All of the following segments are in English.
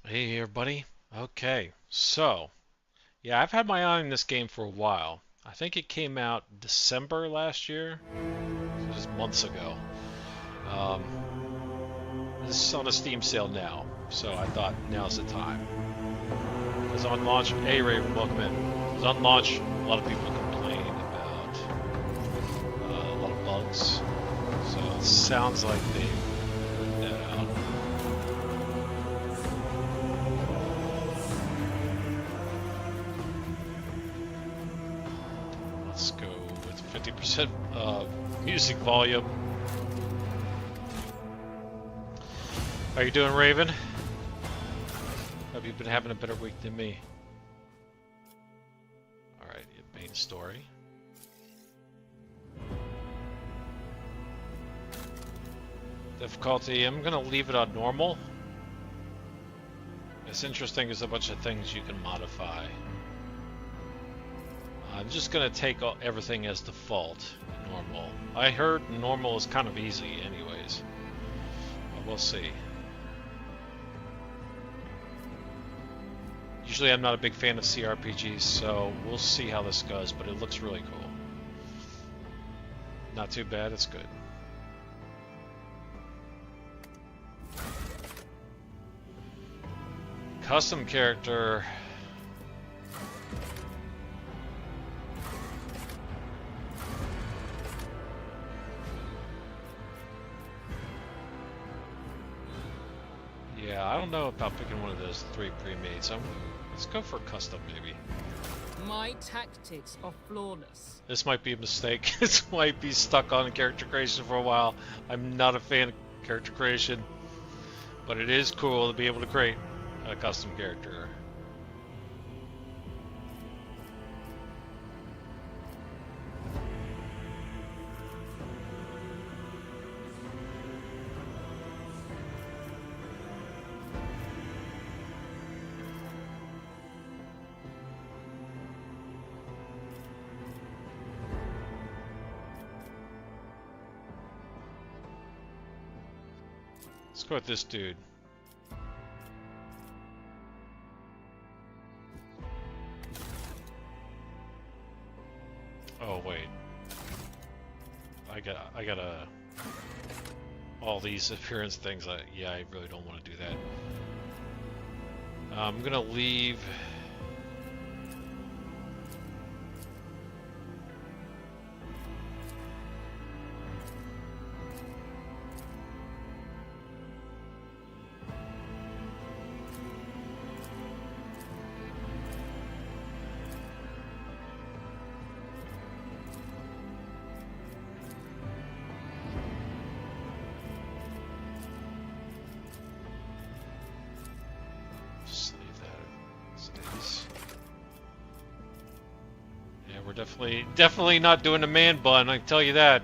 Hey everybody. Okay, so yeah, I've had my eye on this game for a while. I think it came out December last year, so just months ago. Um, this is on a Steam sale now, so I thought now's the time. Because on launch, hey Raven, welcome in. Because on launch, a lot of people complained about a lot of bugs. So it sounds like they worked that out. Let's go with 50% music volume. How you doing, Raven? Have you been having a better week than me? Alright, main story. Difficulty, I'm gonna leave it on normal. It's interesting, there's a bunch of things you can modify. I'm just gonna take everything as default, normal. I heard normal is kind of easy anyways. But we'll see. Usually I'm not a big fan of CRPGs, so we'll see how this goes, but it looks really cool. Not too bad, it's good. Custom character. Yeah, I don't know about picking one of those 3 pre-made, so let's go for custom maybe. My tactics are flawless. This might be a mistake. This might be stuck on character creation for a while. I'm not a fan of character creation, but it is cool to be able to create a custom character. Let's go with this dude. Oh wait, I got all these appearance things. Yeah, I really don't want to do that. I'm gonna leave. We're definitely not doing a man bun, I can tell you that.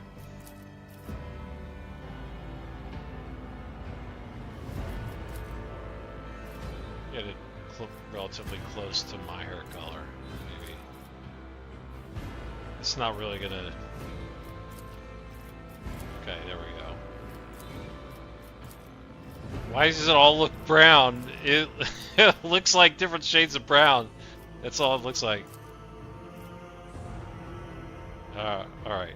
Get it relatively close to my hair color, maybe. It's not really gonna... Okay, there we go. Why does it all look brown? It looks like different shades of brown. That's all it looks like. Alright.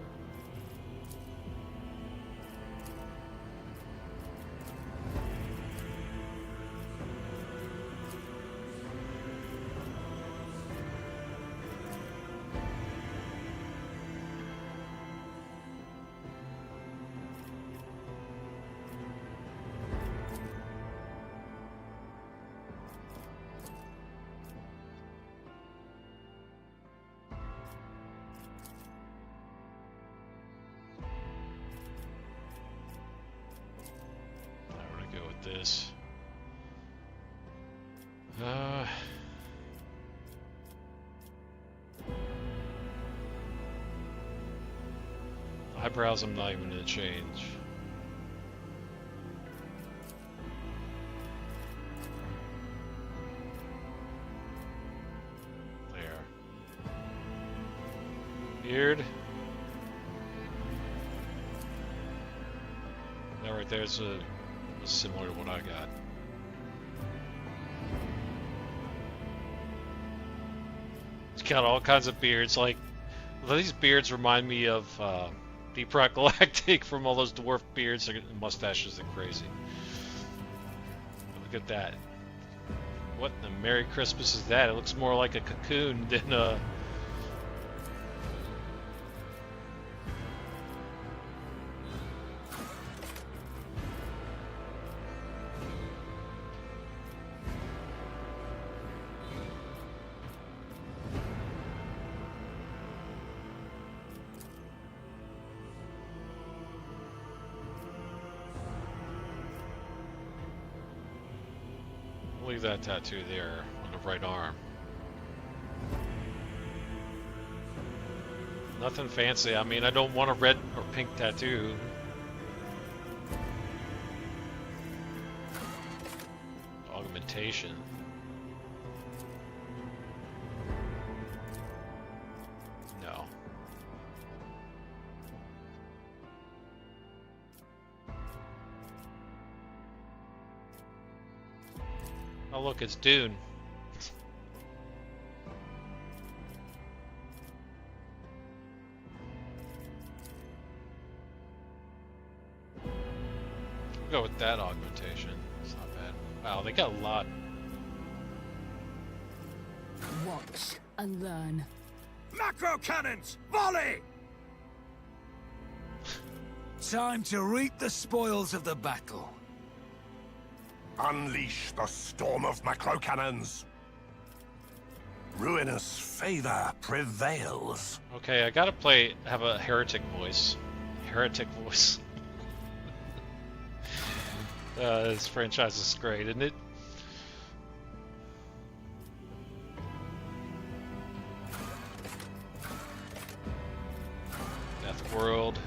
This. Eyebrows I'm not even gonna change. There. Beard. That right there's similar to what I got. got all kinds of beards. Like, these beards remind me of Deep Rock Galactic from all those dwarf beards and mustaches and crazy. Look at that. What in the Merry Christmas is that? It looks more like a cocoon than a... Leave that tattoo there on the right arm. Nothing fancy. I mean, I don't want a red or pink tattoo. Augmentation. No. Oh look, it's Dune. Go with that augmentation. It's not bad. Wow, they got a lot. Watch and learn. Macro cannons! Volley! Time to reap the spoils of the battle. Unleash the storm of macro cannons. Ruinous favor prevails. Okay, I gotta have a heretic voice. Heretic voice. This franchise is great, isn't it? Death World.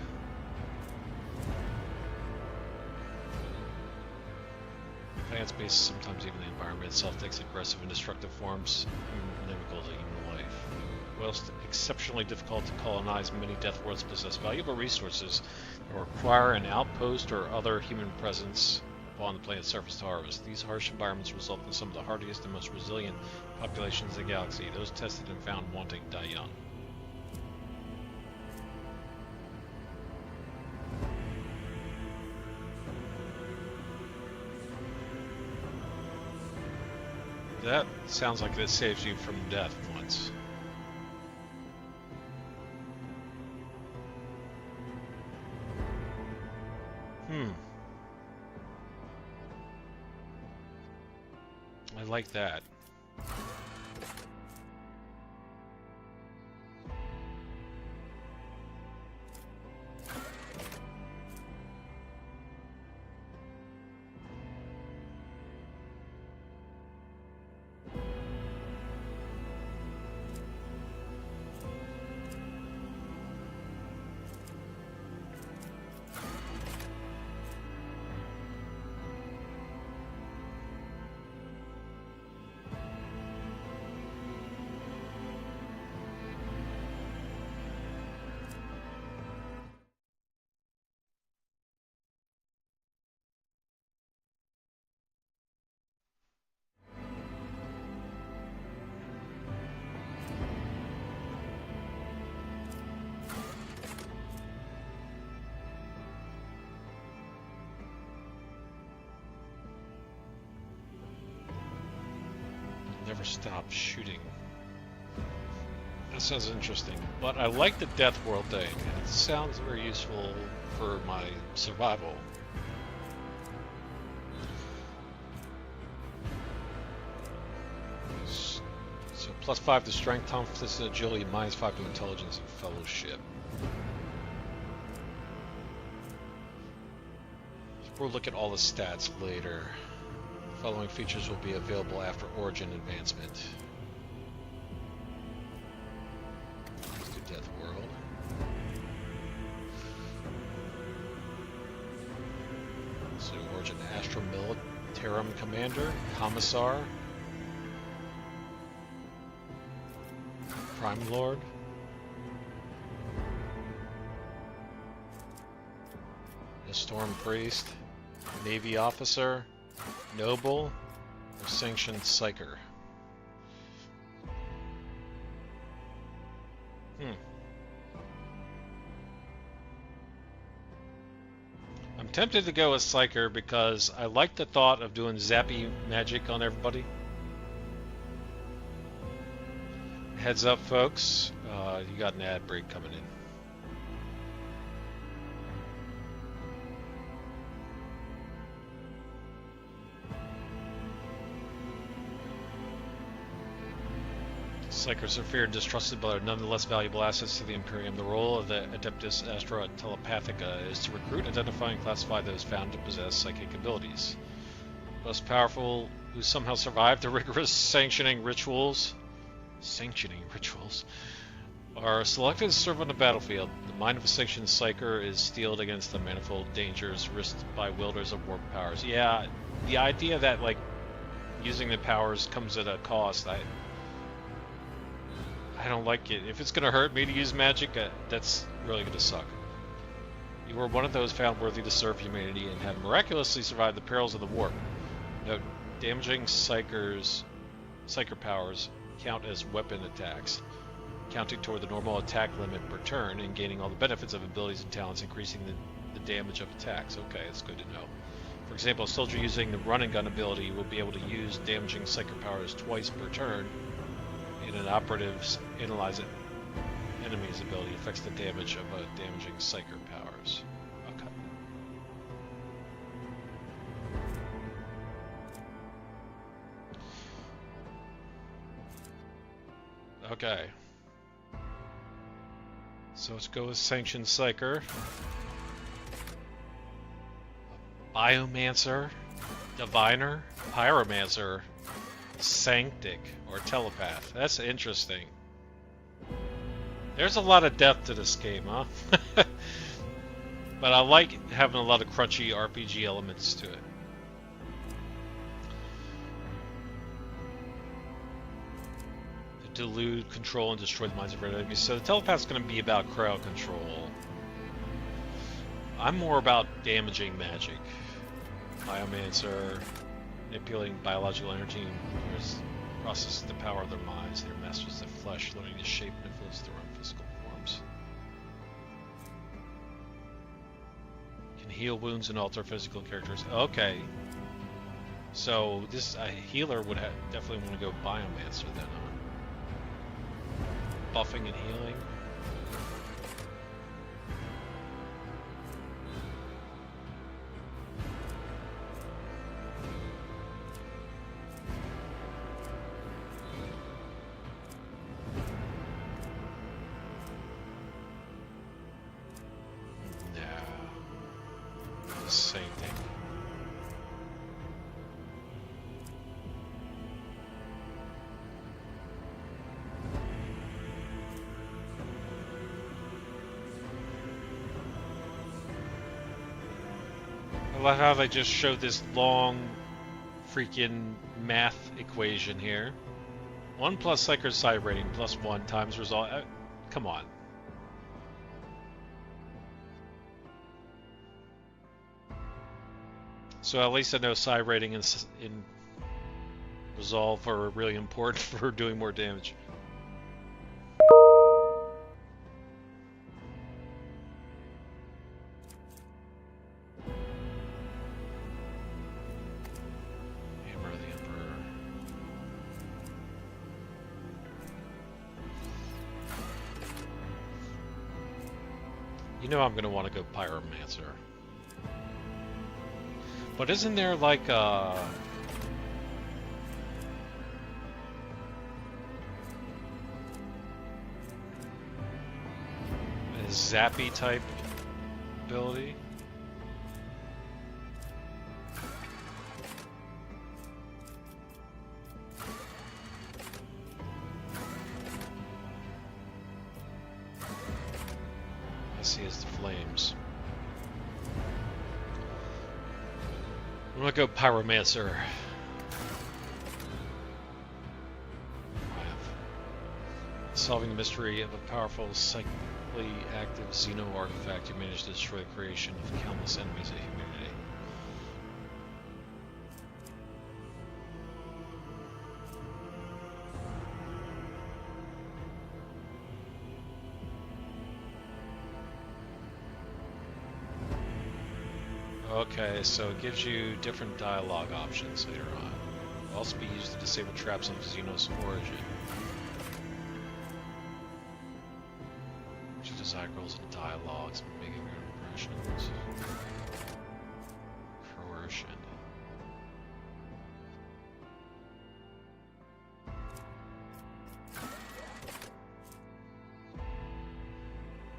Plant spaces, sometimes even the environment itself, takes aggressive and destructive forms inimical to human life. Whilst exceptionally difficult to colonize, many death worlds possess valuable resources that require an outpost or other human presence upon the planet's surface to harvest. These harsh environments result in some of the hardiest and most resilient populations in the galaxy. Those tested and found wanting die young. That sounds like that saves you from death once. I like that. Never stop shooting. That sounds interesting, but I like the Death World thing. It sounds very useful for my survival. So +5 to strength, toughness, and agility, -5 to intelligence and fellowship. We'll look at all the stats later. The following features will be available after Origin advancement. Let's do Death World. So Origin Astro Militarum Commander, Commissar, Prime Lord, a Storm Priest, Navy Officer, Noble, or Sanctioned Psyker. Hmm. I'm tempted to go with Psyker because I like the thought of doing zappy magic on everybody. Heads up, folks. You got an ad break coming in. Psychers are feared and distrusted, but are nonetheless valuable assets to the Imperium. The role of the Adeptus Astra Telepathica is to recruit, identify, and classify those found to possess psychic abilities. Most powerful who somehow survived the rigorous sanctioning rituals are selected to serve on the battlefield. The mind of a sanctioned psyker is steeled against the manifold dangers risked by wielders of warp powers. Yeah, the idea that like using the powers comes at a cost, I don't like it. If it's going to hurt me to use magic, that's really going to suck. You were one of those found worthy to serve humanity and have miraculously survived the perils of the warp. Note, damaging psyker powers count as weapon attacks, counting toward the normal attack limit per turn and gaining all the benefits of abilities and talents, increasing the damage of attacks. Okay, that's good to know. For example, a soldier using the run and gun ability will be able to use damaging psyker powers twice per turn, and an operative's analyze an enemy's ability affects the damage of a damaging psyker powers. Okay. Okay. So let's go with Sanctioned Psyker. Biomancer, Diviner, Pyromancer, Sanctic, or Telepath. That's interesting. There's a lot of depth to this game, huh? But I like having a lot of crunchy RPG elements to it. Delude, control, and destroy the minds of red enemies. So the telepath's going to be about crowd control. I'm more about damaging magic. Biomancer, manipulating biological energy, processes the power of their minds. Their masters the flesh, learning to shape and influence their own physical forms. Can heal wounds and alter physical characters. Okay. So this a healer would definitely want to go Biomancer then. Buffing and healing. No. Same thing. I love how they just showed this long freaking math equation here. 1 plus Psyker's side rating plus 1 times result. Come on. So at least I know side rating in resolve are really important for doing more damage. You know I'm going to want to go Pyromancer. But isn't there like a zappy type ability? Is the flames. I'm gonna go Pyromancer. Solving the mystery of a powerful, psychically active Xeno artifact, you managed to destroy the creation of countless enemies of humanity. Okay, so it gives you different dialogue options later on. Will also be used to disable traps on Xenos origin. Which design roles and dialogues, making your impressions. Coercion.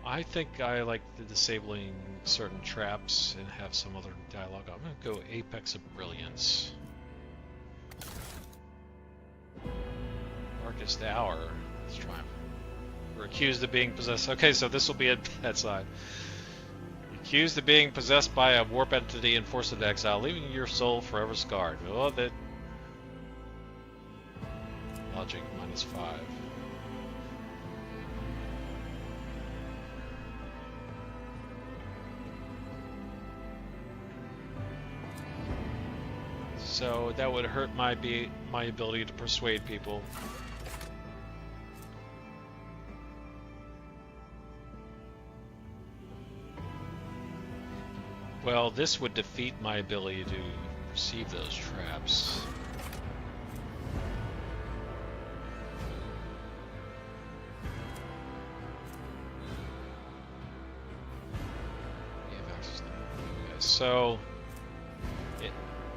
I think I like the disabling certain traps and have some other dialogue. I'm gonna go Apex of Brilliance. Darkest Hour. Let's try him. We're accused of being possessed. Okay, so this will be a bad side. Accused of being possessed by a warp entity and forced into exile, leaving your soul forever scarred. Oh, that. Logic -5. So that would hurt my ability to persuade people. Well, this would defeat my ability to perceive those traps. So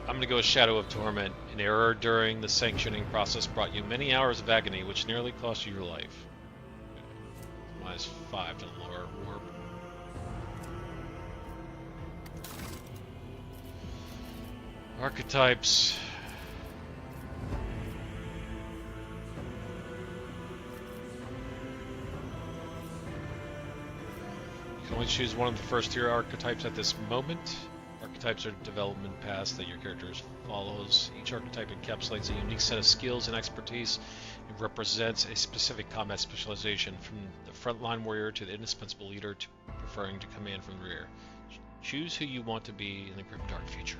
I'm going to go with Shadow of Torment. An error during the sanctioning process brought you many hours of agony, which nearly cost you your life. -5 to the lower warp. Archetypes. You can only choose one of the first tier archetypes at this moment. Archetypes are development paths that your character follows. Each archetype encapsulates a unique set of skills and expertise. It represents a specific combat specialization, from the frontline warrior to the indispensable leader to preferring to command from the rear. Choose who you want to be in the grim dark future.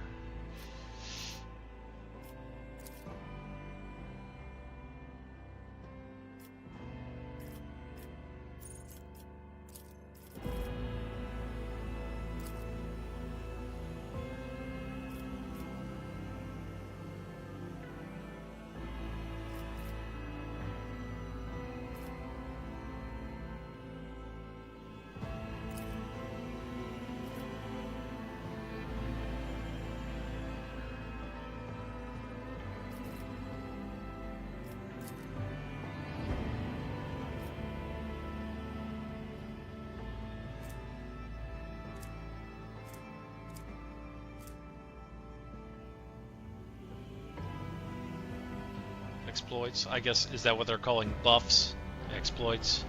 Exploits, I guess, is that what they're calling buffs? Exploits.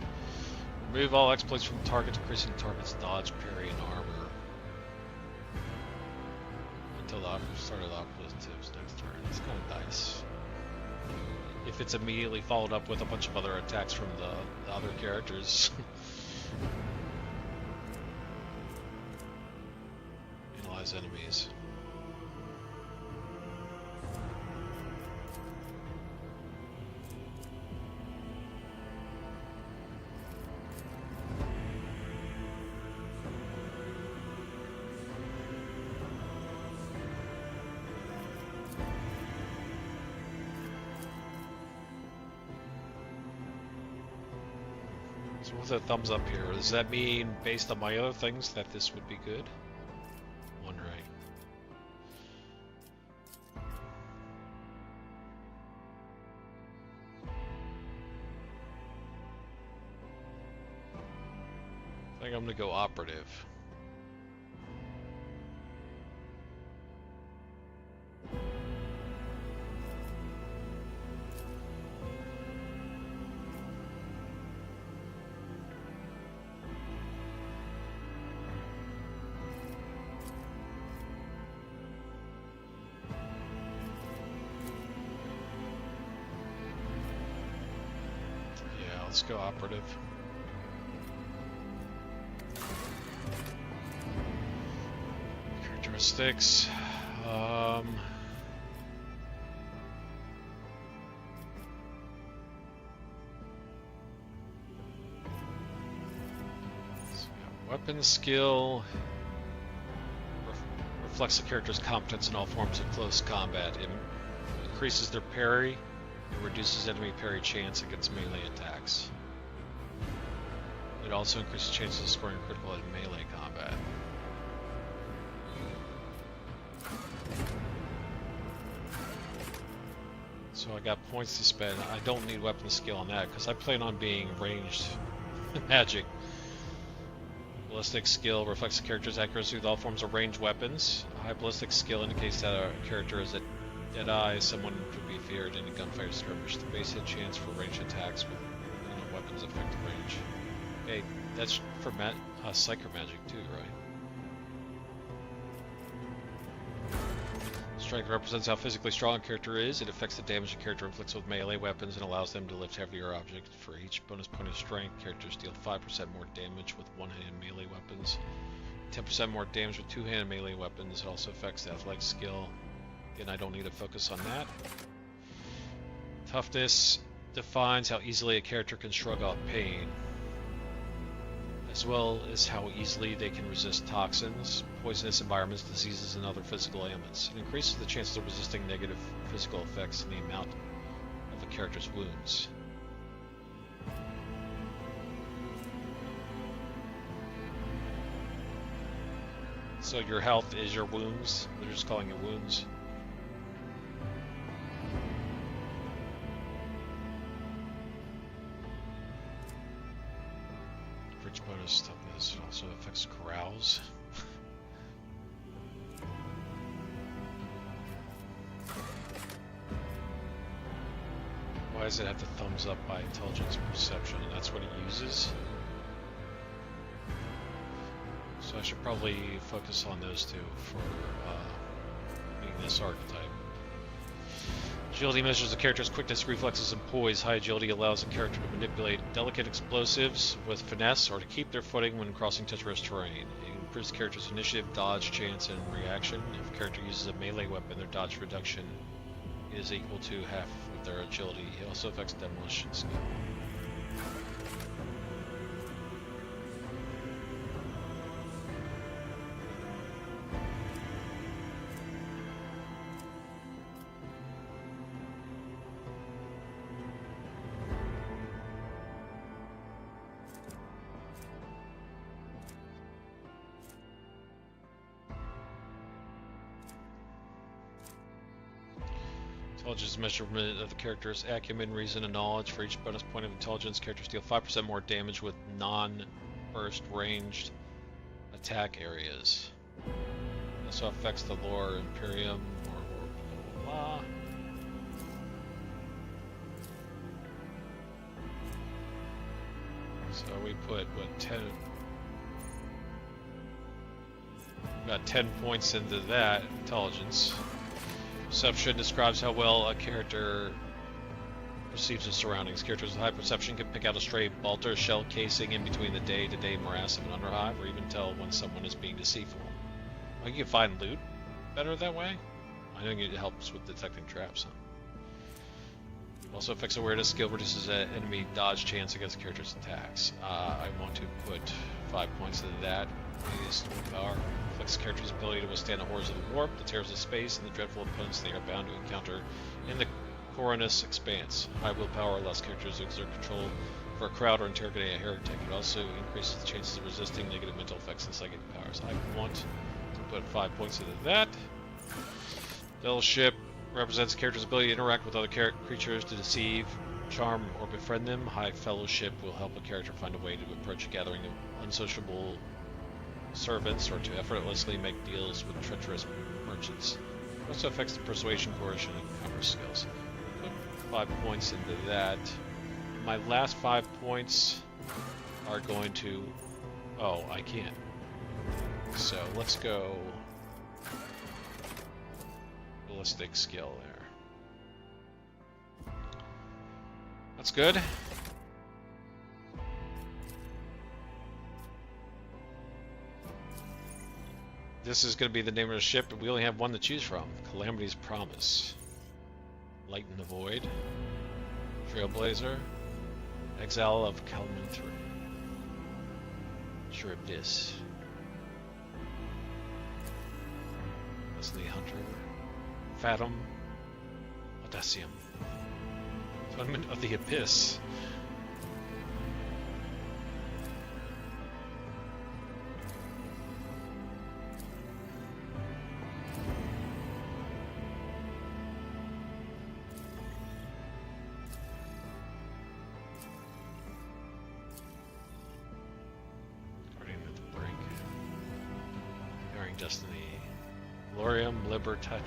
Remove all exploits from targets, increasing the target's dodge, parry, and armor. Until the start of the operative's next turn. It's kind of nice. If it's immediately followed up with a bunch of other attacks from the other characters. Analyze enemies. So what's a thumbs up here? Does that mean, based on my other things, that this would be good? Wondering. I think I'm gonna go operative. Let's go operative. Characteristics. So weapon skill. reflects the character's competence in all forms of close combat. It increases their parry and reduces enemy parry chance against melee attacks. It also increases chances of scoring critical in melee combat. So I got points to spend. I don't need weapon skill on that because I plan on being ranged magic. Ballistic skill reflects the character's accuracy with all forms of ranged weapons. High ballistic skill indicates that a character is a deadeye, someone to be feared in a gunfight skirmish. The base hit chance for ranged attacks with weapons effective range. Okay, that's for psycho magic too, right? Strength represents how physically strong a character is. It affects the damage a character inflicts with melee weapons and allows them to lift heavier objects. For each bonus point of strength, characters deal 5% more damage with one-handed melee weapons, 10% more damage with two-handed melee weapons. It also affects the athletic skill. Again, I don't need to focus on that. Toughness defines how easily a character can shrug off pain, as well as how easily they can resist toxins, poisonous environments, diseases, and other physical ailments. It increases the chances of resisting negative physical effects and the amount of a character's wounds. So your health is your wounds. They're just calling it wounds. Bridge bonus toughness also affects carouse. Why does it have to thumbs up by intelligence perception? That's what it uses. So I should probably focus on those two for being this archetype. Agility measures the character's quickness, reflexes, and poise. High agility allows a character to manipulate delicate explosives with finesse or to keep their footing when crossing treacherous terrain. It improves the character's initiative, dodge, chance, and reaction. If a character uses a melee weapon, their dodge reduction is equal to half of their agility. It also affects demolition skill. Intelligence measurement of the character's acumen, reason, and knowledge. For each bonus point of intelligence, characters deal 5% more damage with non-burst ranged attack areas. It also affects the lore Imperium or blah, blah, blah. So we put what 10 about 10 points into that intelligence. Perception describes how well a character perceives his surroundings. Characters with high perception can pick out a stray bolter shell casing in between the day-to-day morass of an underhive, or even tell when someone is being deceitful. I think you can find loot better that way. I think it helps with detecting traps. Huh? Also affects awareness skill, reduces enemy dodge chance against character's attacks. I want to put 5 points into that. Is power. Reflects the character's ability to withstand the horrors of the warp, the terrors of space, and the dreadful opponents they are bound to encounter in the Coronus Expanse. High willpower allows characters to exert control over a crowd or interrogate a heretic. It also increases the chances of resisting negative mental effects and psychic powers. I want to put 5 points into that. Fellowship represents the character's ability to interact with other creatures to deceive, charm, or befriend them. High Fellowship will help a character find a way to approach a gathering of unsociable servants or to effortlessly make deals with treacherous merchants. It also affects the persuasion, coercion, and commerce skills. Put 5 points into that. My last 5 points are going to... Oh, I can't. So let's go... ballistic skill there. That's good. This is going to be the name of the ship, but we only have one to choose from. Calamity's Promise. Lighten the Void. Trailblazer. Exile of Kalmanthri. Charybdis. Destiny Hunter. Fathom. Audacium. Tournament of the Abyss. Guardian of the Brink. Daring Destiny. Glorium Libertatum.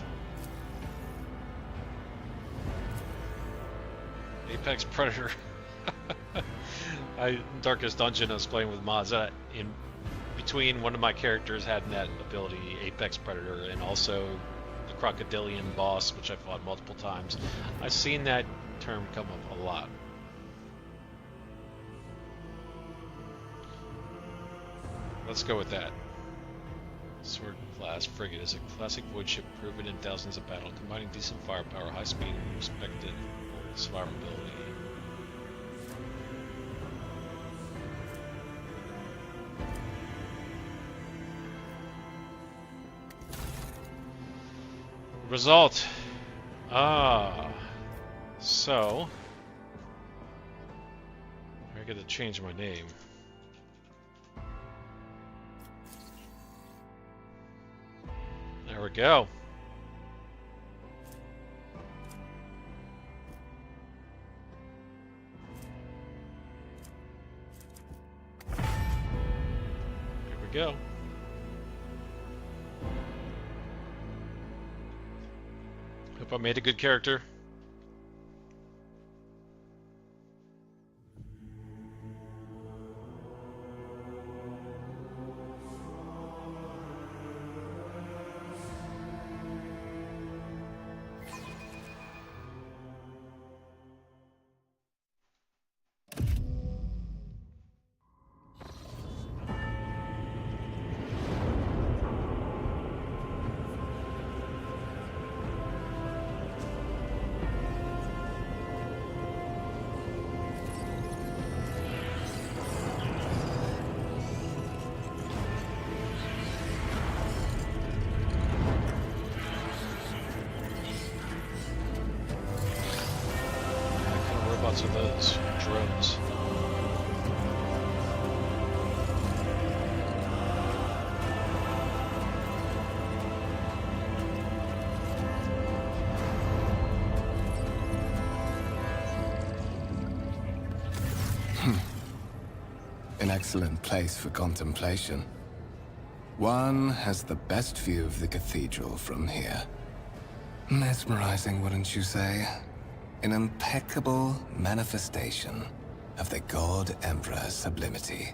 Apex Predator. Darkest Dungeon I was playing with mods. In between, one of my characters had that ability, Apex Predator, and also the Crocodilian boss, which I fought multiple times. I've seen that term come up a lot. Let's go with that. Sword class frigate is a classic void ship proven in thousands of battle, combining decent firepower, high speed, and respected survivability. Result. So I get to change my name. There we go. Here we go. Hope I made a good character. Lots of those drones. An excellent place for contemplation. One has the best view of the cathedral from here. Mesmerizing, wouldn't you say? An impeccable manifestation of the God Emperor's sublimity.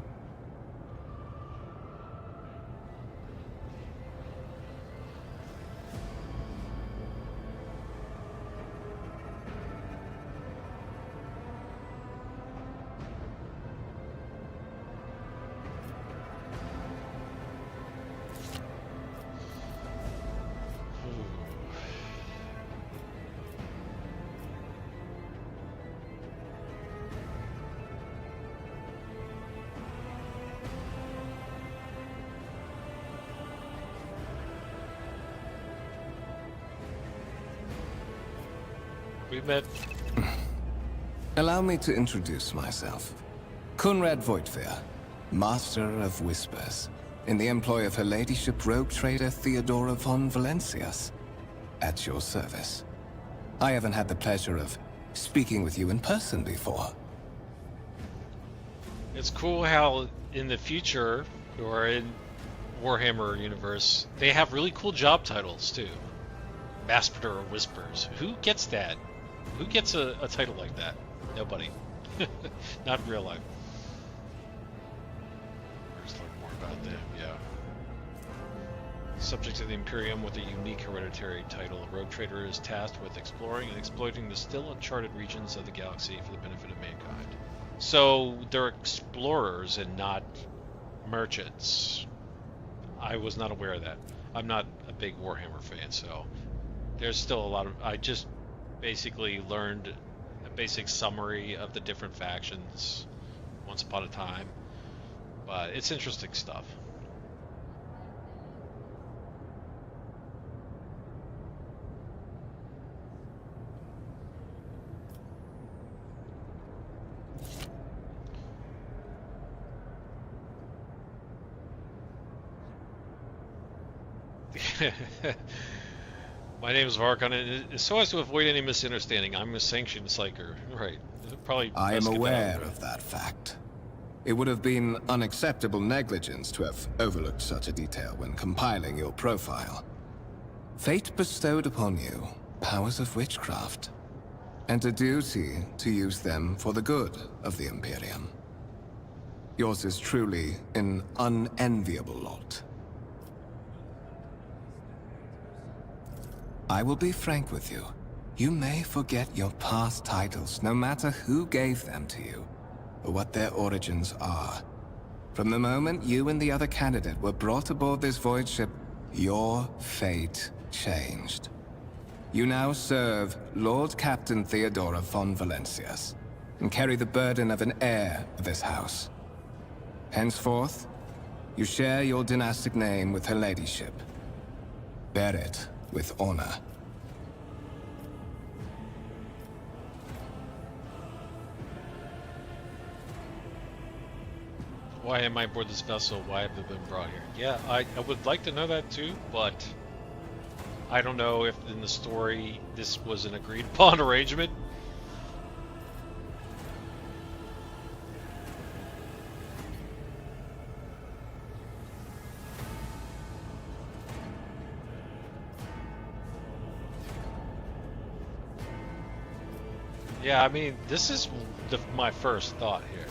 We met. Allow me to introduce myself. Conrad Voigtveer, Master of Whispers, in the employ of Her Ladyship Rogue Trader Theodora von Valencias. At your service. I haven't had the pleasure of speaking with you in person before. It's cool how in the future, or in Warhammer universe, they have really cool job titles too. Master of Whispers. Who gets that? Who gets a title like that? Nobody. Not in real life. Let's learn more about them, yeah. Subject to the Imperium with a unique hereditary title, a rogue trader is tasked with exploring and exploiting the still uncharted regions of the galaxy for the benefit of mankind. So they're explorers and not merchants. I was not aware of that. I'm not a big Warhammer fan, so there's still a lot of... I just basically learned a basic summary of the different factions once upon a time, but it's interesting stuff. My name is Varkon, and so as to avoid any misunderstanding, I'm a sanctioned psyker. Right. Probably I am best get that aware out of of that fact. It would have been unacceptable negligence to have overlooked such a detail when compiling your profile. Fate bestowed upon you powers of witchcraft, and a duty to use them for the good of the Imperium. Yours is truly an unenviable lot. I will be frank with you. You may forget your past titles, no matter who gave them to you, or what their origins are. From the moment you and the other candidate were brought aboard this void ship, your fate changed. You now serve Lord Captain Theodora von Valencius, and carry the burden of an heir of this house. Henceforth, you share your dynastic name with her ladyship. Bear it with honor. Why am I aboard this vessel? Why have they been brought here? Yeah, I would like to know that too, but I don't know if in the story this was an agreed upon arrangement. Yeah, I mean, this is my first thought here.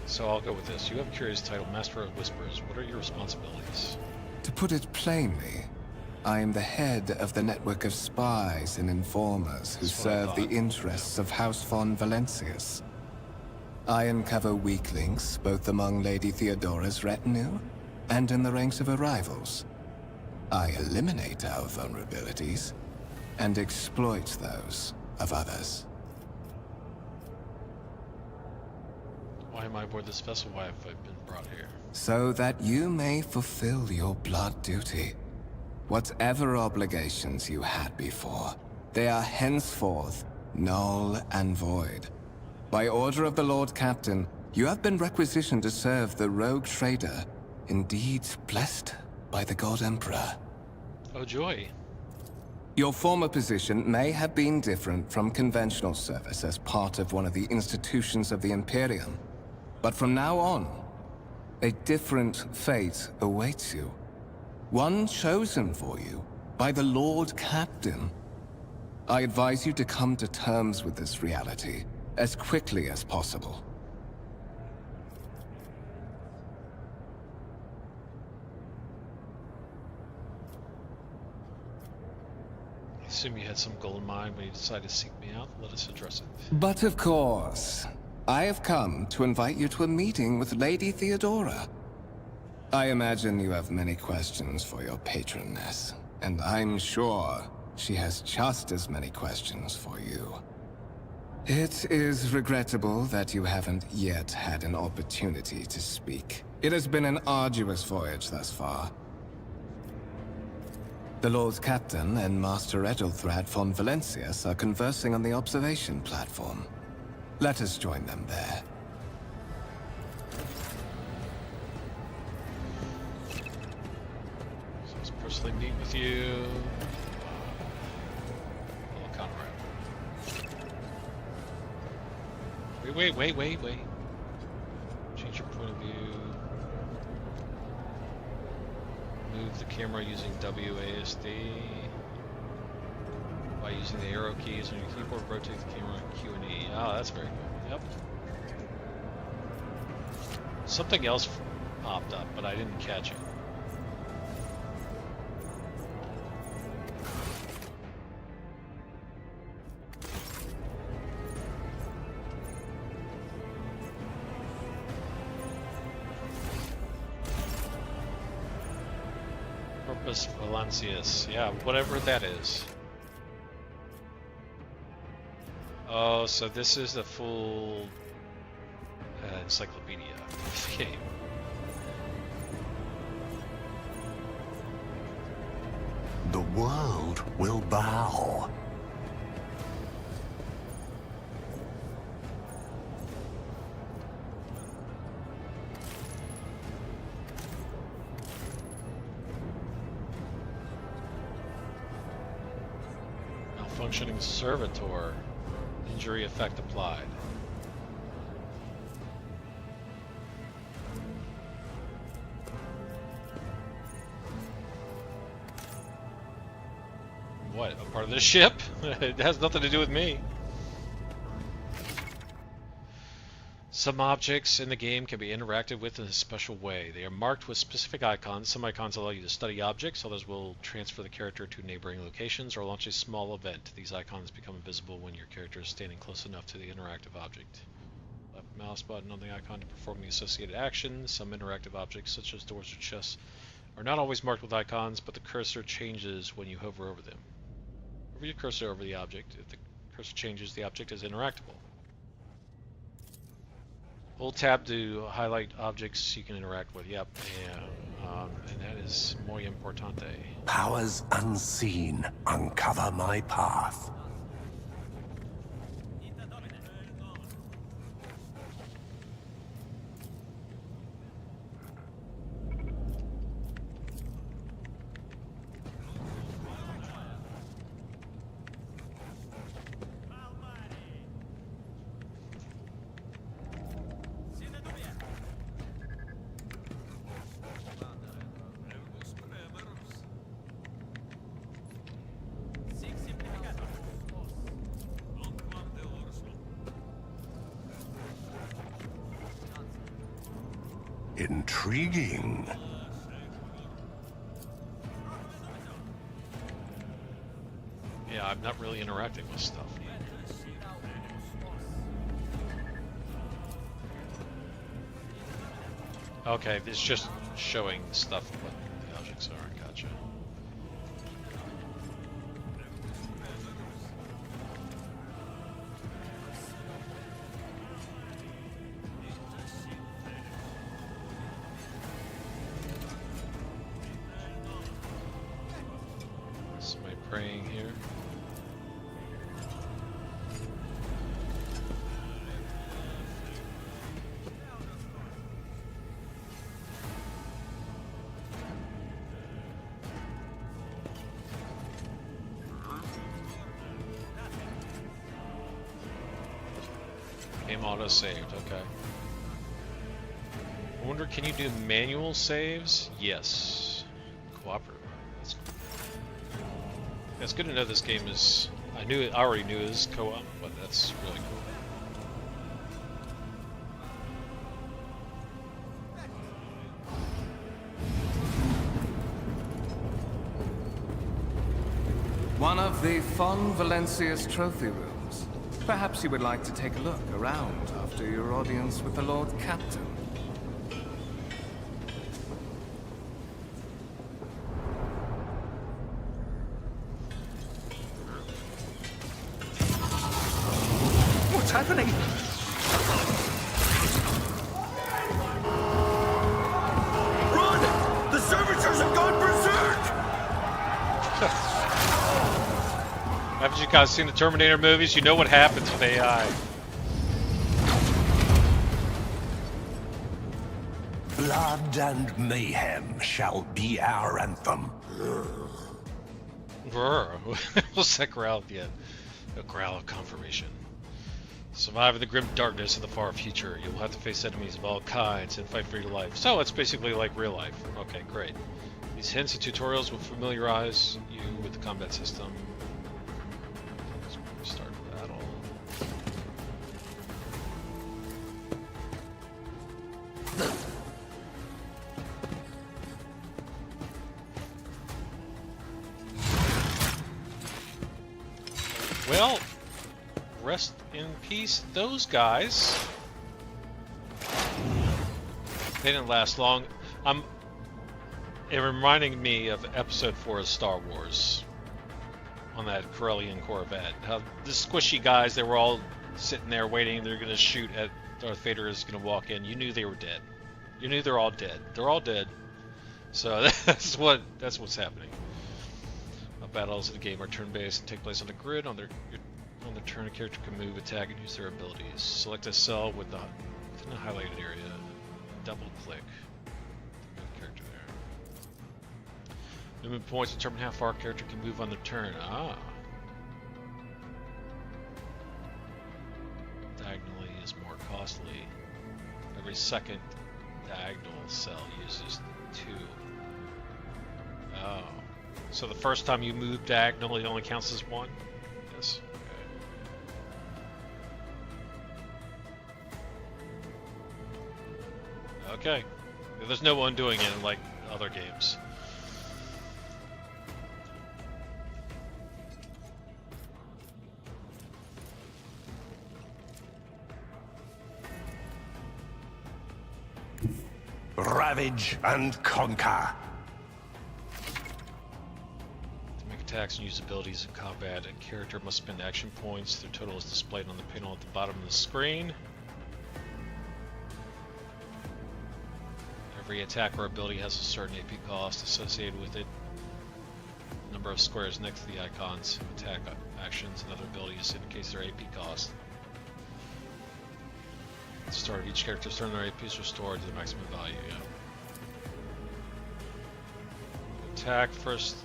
So I'll go with this. You have a curious title, Master of Whispers. What are your responsibilities? To put it plainly, I am the head of the network of spies and informers who That's what I serve the thought. interests of House von Valencius. I uncover weak links both among Lady Theodora's retinue and in the ranks of her rivals. I eliminate our vulnerabilities and exploit those of others. Why am I aboard this vessel? Why have I been brought here? So that you may fulfill your blood duty. Whatever obligations you had before, they are henceforth null and void. By order of the Lord Captain, you have been requisitioned to serve the rogue trader, indeed blessed by the God Emperor. Oh, joy. Your former position may have been different from conventional service as part of one of the institutions of the Imperium. But from now on, a different fate awaits you. One chosen for you by the Lord Captain. I advise you to come to terms with this reality as quickly as possible. I assume you had some goal in mind when you decided to seek me out. Let us address it. But of course, I have come to invite you to a meeting with Lady Theodora. I imagine you have many questions for your patroness, and I'm sure she has just as many questions for you. It is regrettable that you haven't yet had an opportunity to speak. It has been an arduous voyage thus far. The Lord Captain and Master Edelthrad von Valencius are conversing on the observation platform. Let us join them there. So let's personally meet with you. Oh, Conrad. Wait. Change your point of view. Move the camera using WASD. By using the arrow keys on your keyboard, rotate the camera Q and E. Oh, that's very good. Yep. Something else popped up, but I didn't catch it. Corpus Valencius. Yeah, whatever that is. Oh, so this is the full encyclopedia of the game. The world will bow. Functioning servitor. Injury effect applied. What? A part of the ship? It has nothing to do with me. Some objects in the game can be interacted with in a special way. They are marked with specific icons. Some icons allow you to study objects, others will transfer the character to neighboring locations or launch a small event. These icons become invisible when your character is standing close enough to the interactive object. Left mouse button on the icon to perform the associated action. Some interactive objects, such as doors or chests, are not always marked with icons, but the cursor changes when you hover over them. Hover your cursor over the object. If the cursor changes, the object is interactable. Hold tab to highlight objects you can interact with. Yep, yeah. And that is muy importante. Powers unseen uncover my path. Intriguing. Yeah, I'm not really interacting with stuff. Okay, it's just showing stuff what the objects are. Gotcha. Somebody praying here. Game auto saved, okay. I wonder, can you do manual saves? Yes. Cooperative. That's cool. It's good to know this game is. I already knew it was co-op, but that's really cool. One of the Fon Valencia's trophy rooms. Perhaps you would like to take a look around after your audience with the Lord Captain. What's happening? Run! The servitors have gone berserk! Haven't you guys seen the Terminator movies? You know what happens with AI. Blood and mayhem shall be our anthem. What's that growl at the end? A growl of confirmation. Survive in the grim darkness of the far future. You'll have to face enemies of all kinds and fight for your life. So it's basically like real life. Okay, great. These hints and tutorials will familiarize you with the combat system. Start battle. Well, rest in peace, those guys. They didn't last long. It reminding me of Episode 4 of Star Wars. On that Corellian Corvette. How the squishy guys, they were all sitting there waiting. They're going to shoot at Darth Vader is going to walk in. You knew they were dead. You knew they're all dead. They're all dead. So that's what's happening. Battles in the game are turn-based and take place on the grid. On the turn, a character can move, attack, and use their abilities. Select a cell within the highlighted area. Double-click. Move the character there. Movement points determine how far a character can move on their turn. Ah. Every second diagonal cell uses 2. Oh. So the first time you move diagonal, it only counts as 1? Yes. Okay. Okay. There's no undoing it like other games. Ravage and conquer. To make attacks and use abilities in combat, a character must spend action points. Their total is displayed on the panel at the bottom of the screen. Every attack or ability has a certain AP cost associated with it. The number of squares next to the icons of attack actions and other abilities indicates their AP cost. At the start of each character's turn, their AP is restored to the maximum value. Yeah. Attack first.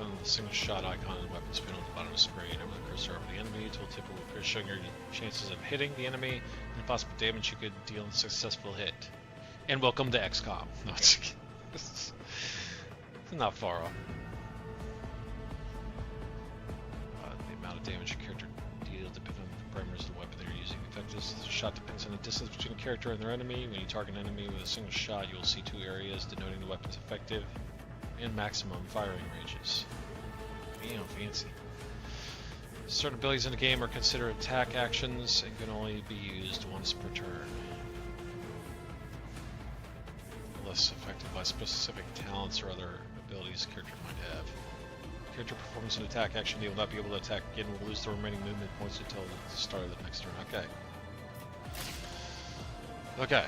On the single shot icon and weapons panel at the bottom of the screen. Over the cursor over the enemy, tooltip will appear showing your chances of hitting the enemy and the possible damage you could deal in a successful hit. And welcome to XCOM. No, it's not far off. The amount of damage a character deals depends on the parameters of the weapon they're using. Effectiveness of the shot depends on the distance between a character and their enemy. When you target an enemy with a single shot, you will see 2 areas denoting the weapon's effective and maximum firing ranges. Damn, fancy. Certain abilities in the game are considered attack actions and can only be used once per turn. Unless affected by specific talents or other abilities a character might have. If a character performs an attack action, they will not be able to attack again and will lose the remaining movement points until the start of the next turn. Okay. Okay.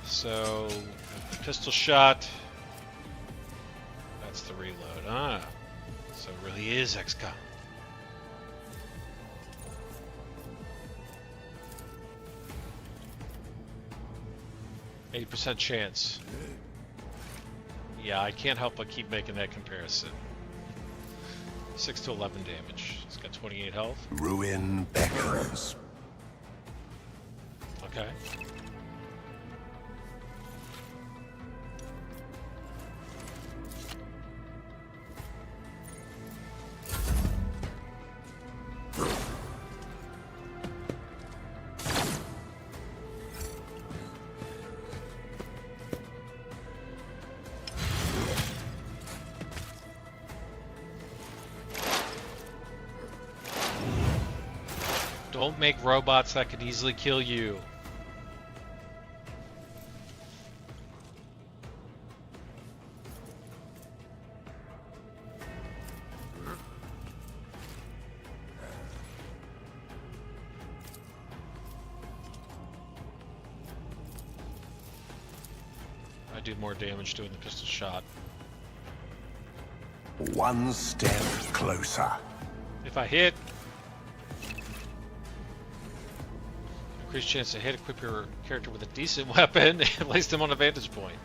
So, pistol shot. That's the reload. Ah. So it really is XCOM. %80 chance. Yeah, I can't help but keep making that comparison. 6 to 11 damage. It's got 28 health. Ruin beckons. Okay. Don't make robots that could easily kill you. I do more damage doing the pistol shot. One step closer. If I hit, increased chance to hit, equip your character with a decent weapon, and place them on a vantage point.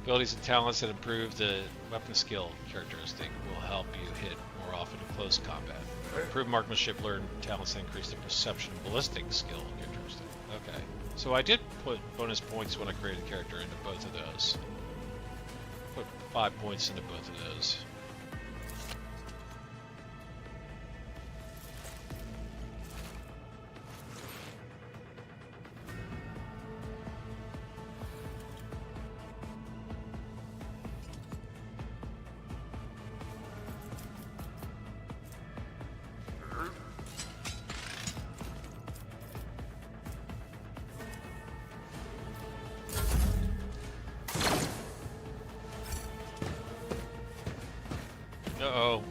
Abilities and talents that improve the weapon skill characteristic will help you hit more often in close combat. Improve marksmanship, learn talents that increase the perception and ballistic skill characteristic. Okay. So I did put bonus points when I created a character into both of those. Put 5 points into both of those. Uh-oh.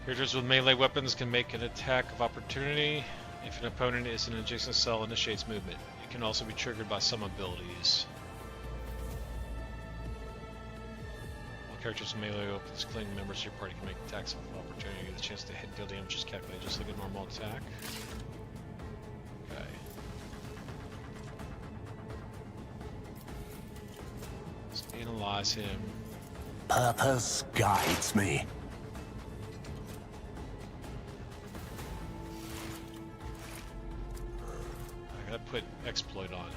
Characters with melee weapons can make an attack of opportunity if an opponent is in an adjacent cell initiates movement. It can also be triggered by some abilities. Characters with melee weapons, including members of your party, can make attacks of opportunity. The chance to hit and deal damage is calculated just like a normal attack. Okay. Analyze him. Purpose guides me. I gotta put exploit on him.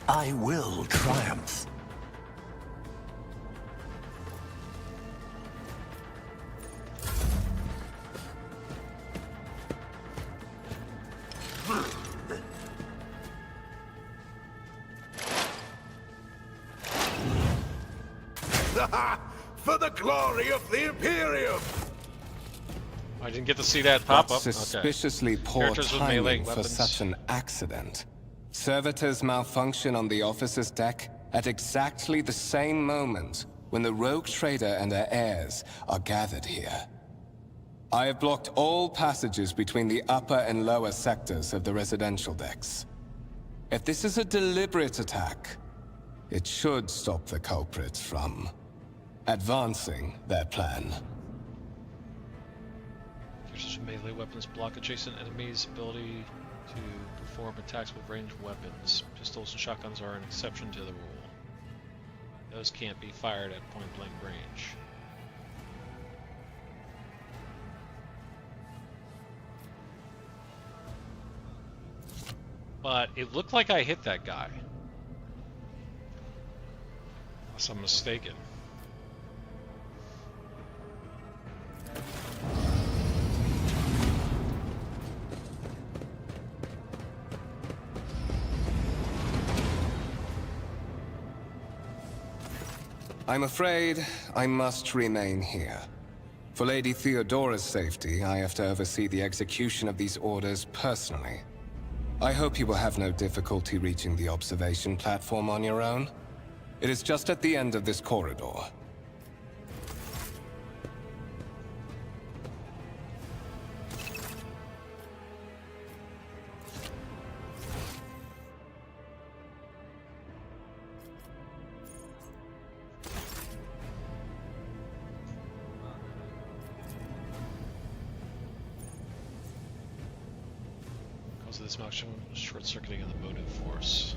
I will triumph. For the glory of the Imperium! I didn't get to see that pop up. That's suspiciously poor Characters with melee timing for weapons. such an accident. Servitors malfunction on the officer's deck at exactly the same moment when the rogue trader and her heirs are gathered here. I have blocked all passages between the upper and lower sectors of the residential decks. If this is a deliberate attack, it should stop the culprits from advancing their plan. Characters with melee weapons block adjacent enemies' ability to perform attacks with ranged weapons. Pistols and shotguns are an exception to the rule. Those can't be fired at point-blank range. But it looked like I hit that guy. Unless I'm mistaken. I'm afraid I must remain here. For Lady Theodora's safety, I have to oversee the execution of these orders personally. I hope you will have no difficulty reaching the observation platform on your own. It is just at the end of this corridor. Cause of this malfunction, short-circuiting of the motive force.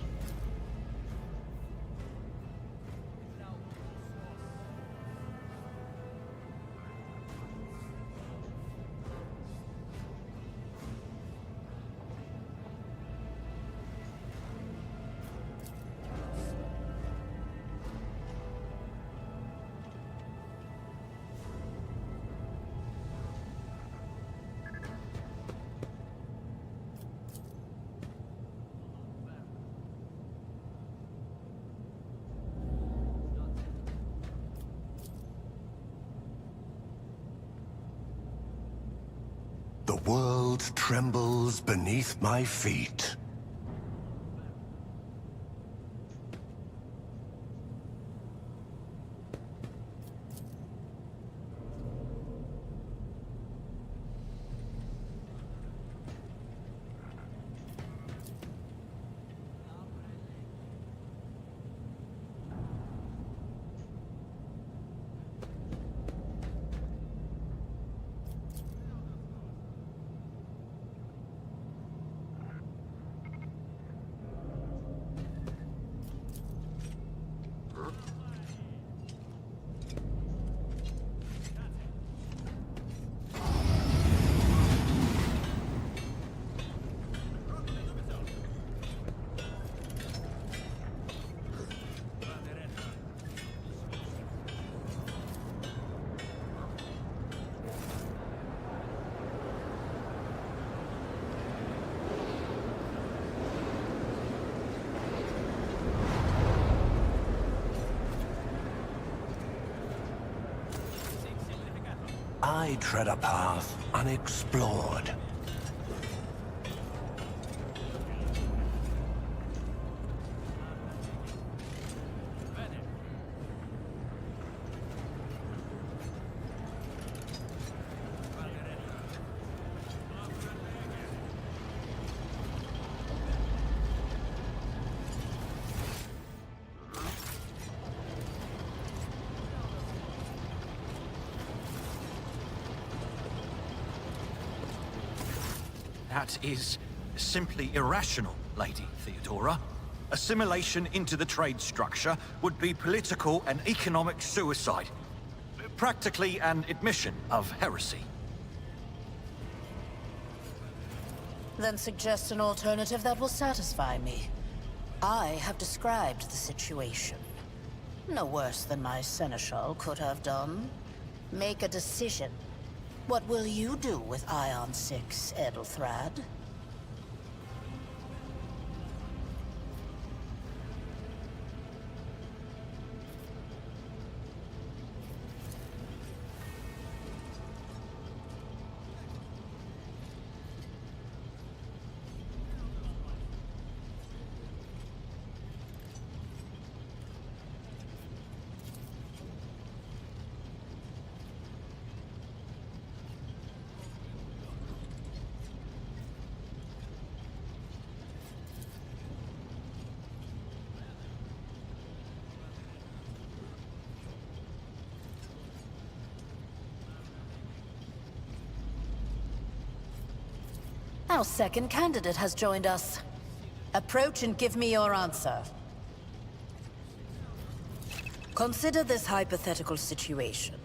The world trembles beneath my feet. I tread a path unexplored. That is simply irrational, Lady Theodora. Assimilation into the trade structure would be political and economic suicide. Practically an admission of heresy. Then suggest an alternative that will satisfy me. I have described the situation. No worse than my seneschal could have done. Make a decision. What will you do with Ion 6, Edelthrad? Our second candidate has joined us. Approach and give me your answer. Consider this hypothetical situation.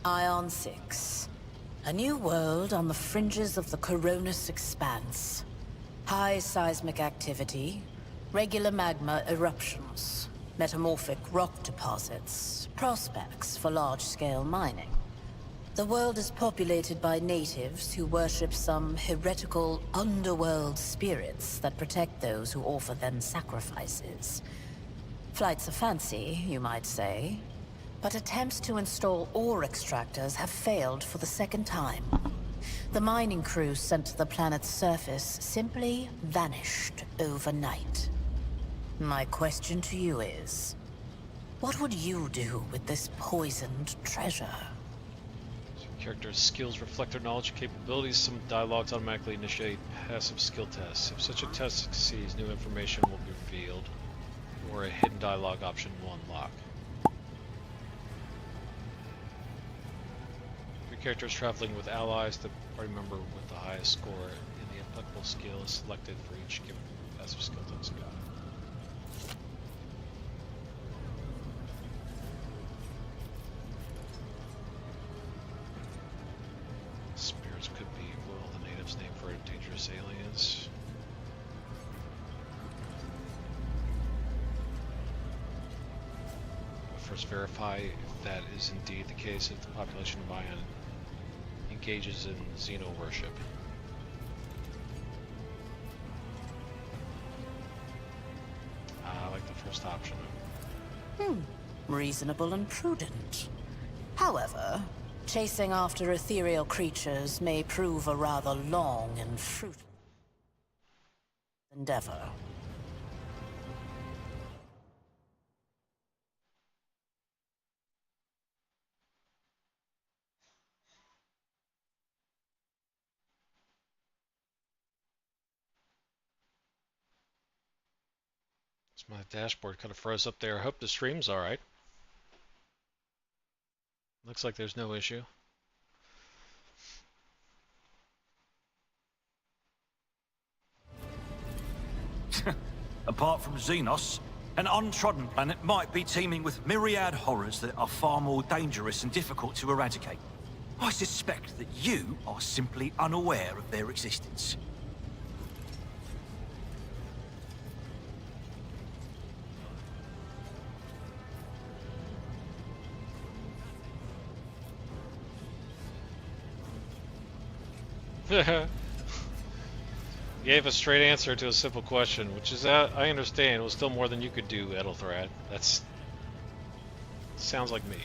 Ion 6. A new world on the fringes of the Coronis Expanse. High seismic activity, regular magma eruptions, metamorphic rock deposits, prospects for large-scale mining. The world is populated by natives who worship some heretical underworld spirits that protect those who offer them sacrifices. Flights of fancy, you might say, but attempts to install ore extractors have failed for the second time. The mining crews sent to the planet's surface simply vanished overnight. My question to you is, what would you do with this poisoned treasure? Characters' skills reflect their knowledge and capabilities. Some dialogues automatically initiate passive skill tests. If such a test succeeds, new information will be revealed, or a hidden dialogue option will unlock. If your character is traveling with allies, the party member with the highest score in the applicable skill is selected for each given passive skill test. Spirits could be, well, the natives' name for dangerous aliens. But first verify if that is indeed the case if the population of Ion engages in Xeno worship. I like the first option. Reasonable and prudent. However, chasing after ethereal creatures may prove a rather long and fruitless endeavor. So my dashboard kind of froze up there. I hope the stream's alright. Looks like there's no issue. Apart from Xenos, an untrodden planet might be teeming with myriad horrors that are far more dangerous and difficult to eradicate. I suspect that you are simply unaware of their existence. Gave a straight answer to a simple question, which is, I understand, it was still more than you could do, Edelthrad. That's... sounds like me.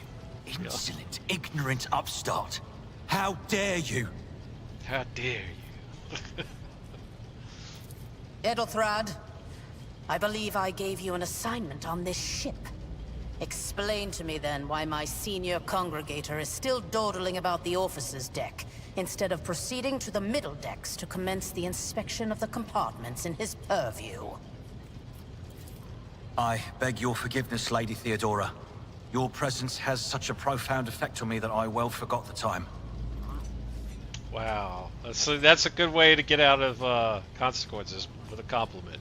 Insolent, ignorant upstart. How dare you? How dare you? Edelthrad, I believe I gave you an assignment on this ship. Explain to me then why my senior congregator is still dawdling about the officer's deck, instead of proceeding to the middle decks to commence the inspection of the compartments in his purview. I beg your forgiveness, Lady Theodora. Your presence has such a profound effect on me that I well forgot the time. Wow, that's a good way to get out of consequences with a compliment.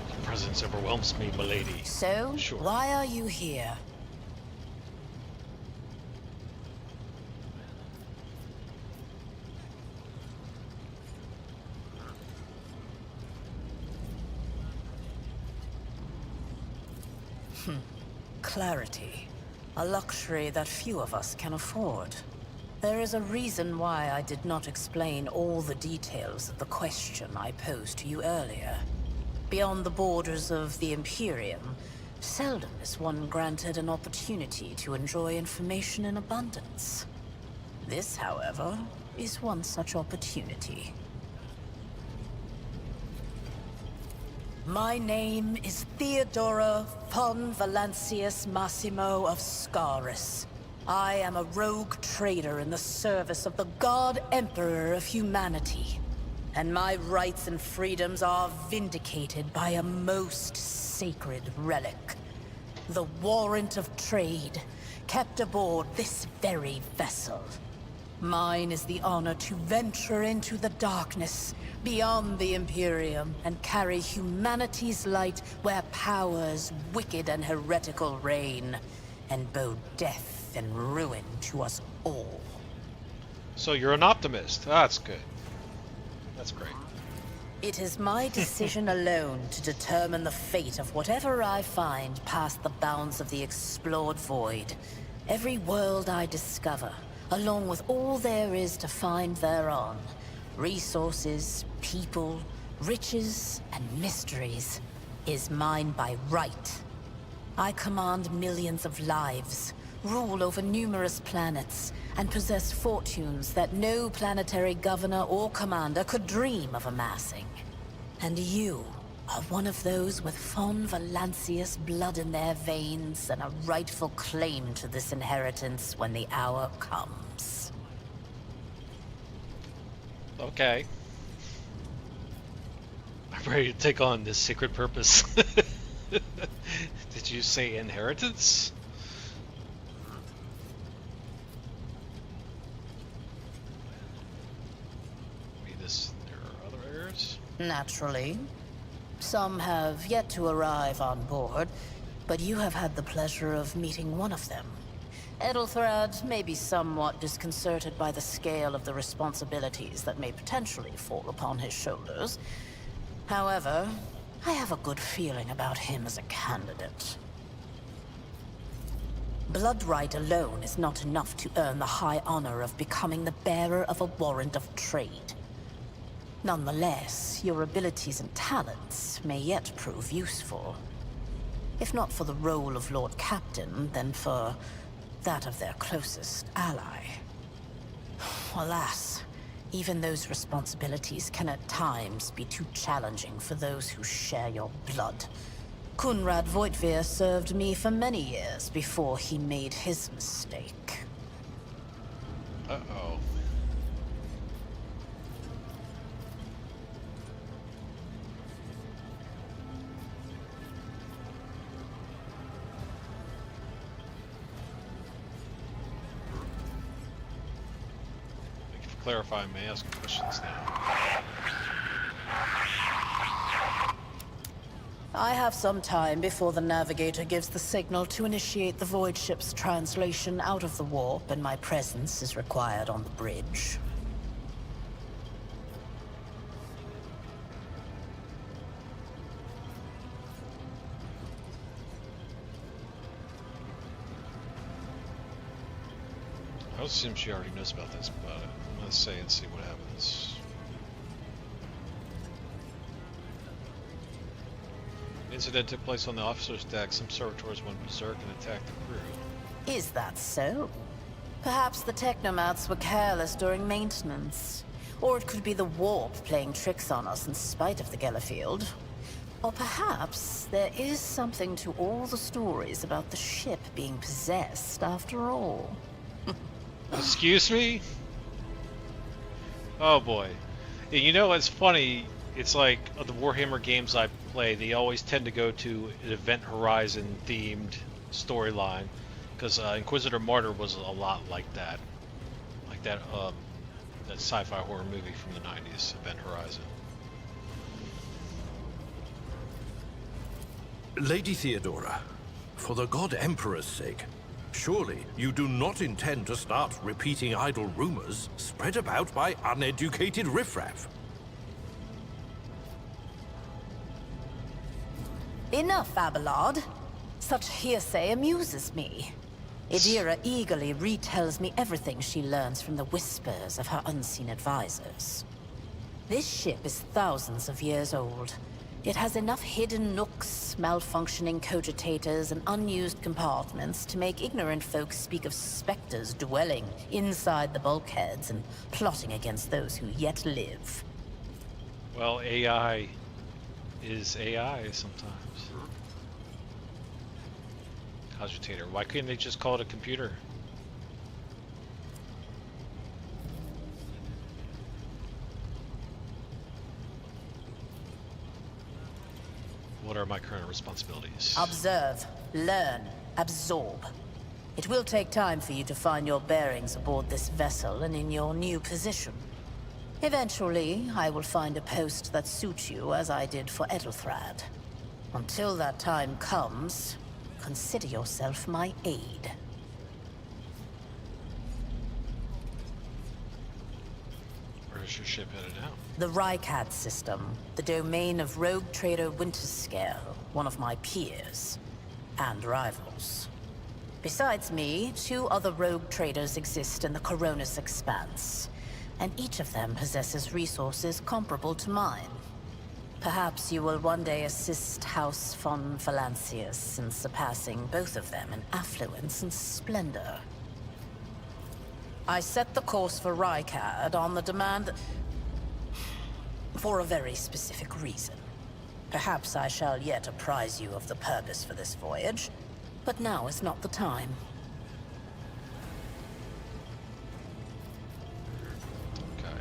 Your presence overwhelms me, milady. So, Sure. why are you here? Clarity. A luxury that few of us can afford. There is a reason why I did not explain all the details of the question I posed to you earlier. Beyond the borders of the Imperium, seldom is one granted an opportunity to enjoy information in abundance. This, however, is one such opportunity. My name is Theodora von Valancius Massimo of Scaris. I am a rogue trader in the service of the God Emperor of humanity. And my rights and freedoms are vindicated by a most sacred relic. The warrant of trade, kept aboard this very vessel. Mine is the honor to venture into the darkness, beyond the Imperium, and carry humanity's light where powers wicked and heretical reign, and bow death and ruin to us all. So you're an optimist. That's good. That's great. It is my decision alone to determine the fate of whatever I find past the bounds of the explored void. Every world I discover, along with all there is to find thereon. Resources, people, riches, and mysteries, is mine by right. I command millions of lives, rule over numerous planets, and possess fortunes that no planetary governor or commander could dream of amassing. And you are one of those with von Valancius blood in their veins and a rightful claim to this inheritance when the hour comes. Okay. I'm ready to take on this sacred purpose. Did you say inheritance? There are other heirs? Naturally. Some have yet to arrive on board, but you have had the pleasure of meeting one of them. Edelthrad may be somewhat disconcerted by the scale of the responsibilities that may potentially fall upon his shoulders. However, I have a good feeling about him as a candidate. Bloodright alone is not enough to earn the high honor of becoming the bearer of a warrant of trade. Nonetheless, your abilities and talents may yet prove useful. If not for the role of Lord Captain, then for that of their closest ally. Alas, even those responsibilities can at times be too challenging for those who share your blood. Kunrad Voitvir served me for many years before he made his mistake. Uh-oh. Clarify, may I ask questions now? I have some time before the navigator gives the signal to initiate the void ship's translation out of the warp, and my presence is required on the bridge. I would assume she already knows about this, but I'm gonna say and see what happens. The incident took place on the officer's deck. Some servitors went berserk and attacked the crew. Is that so? Perhaps the technomats were careless during maintenance. Or it could be the warp playing tricks on us in spite of the Gellerfield. Or perhaps there is something to all the stories about the ship being possessed after all. Excuse me? Oh boy. Yeah, you know, it's funny. it's like the Warhammer games I play, they always tend to go to an Event Horizon themed storyline, because Inquisitor Martyr was a lot like that. Like that sci-fi horror movie from the 90s, Event Horizon. Lady Theodora, for the God Emperor's sake, surely you do not intend to start repeating idle rumors spread about by uneducated riffraff. Enough, Abelard. Such hearsay amuses me. Idira eagerly retells me everything she learns from the whispers of her unseen advisors. This ship is thousands of years old. It has enough hidden nooks, malfunctioning cogitators, and unused compartments to make ignorant folks speak of specters dwelling inside the bulkheads and plotting against those who yet live. Well, AI is AI sometimes. Cogitator. Why couldn't they just call it a computer? What are my current responsibilities? Observe, learn, absorb. It will take time for you to find your bearings aboard this vessel and in your new position. Eventually, I will find a post that suits you as I did for Edelthrad. Until that time comes, consider yourself my aide. Where is your ship headed now? The Rykad system, the domain of rogue trader Winterscale, one of my peers, and rivals. Besides me, 2 other rogue traders exist in the Coronis Expanse, and each of them possesses resources comparable to mine. Perhaps you will one day assist House von Valancius in surpassing both of them in affluence and splendor. I set the course for Rykad on the demand for a very specific reason. Perhaps I shall yet apprise you of the purpose for this voyage, but now is not the time. Okay.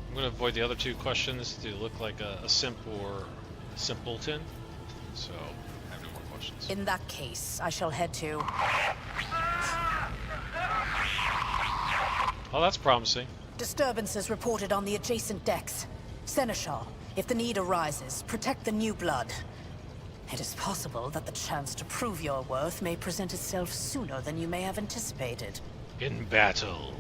I'm going to avoid the other 2 questions to look like a simp or a simpleton, so I have no more questions. In that case, I shall head to... Oh, that's promising. Disturbances reported on the adjacent decks. Seneschal, if the need arises, protect the new blood. It is possible that the chance to prove your worth may present itself sooner than you may have anticipated. In battle.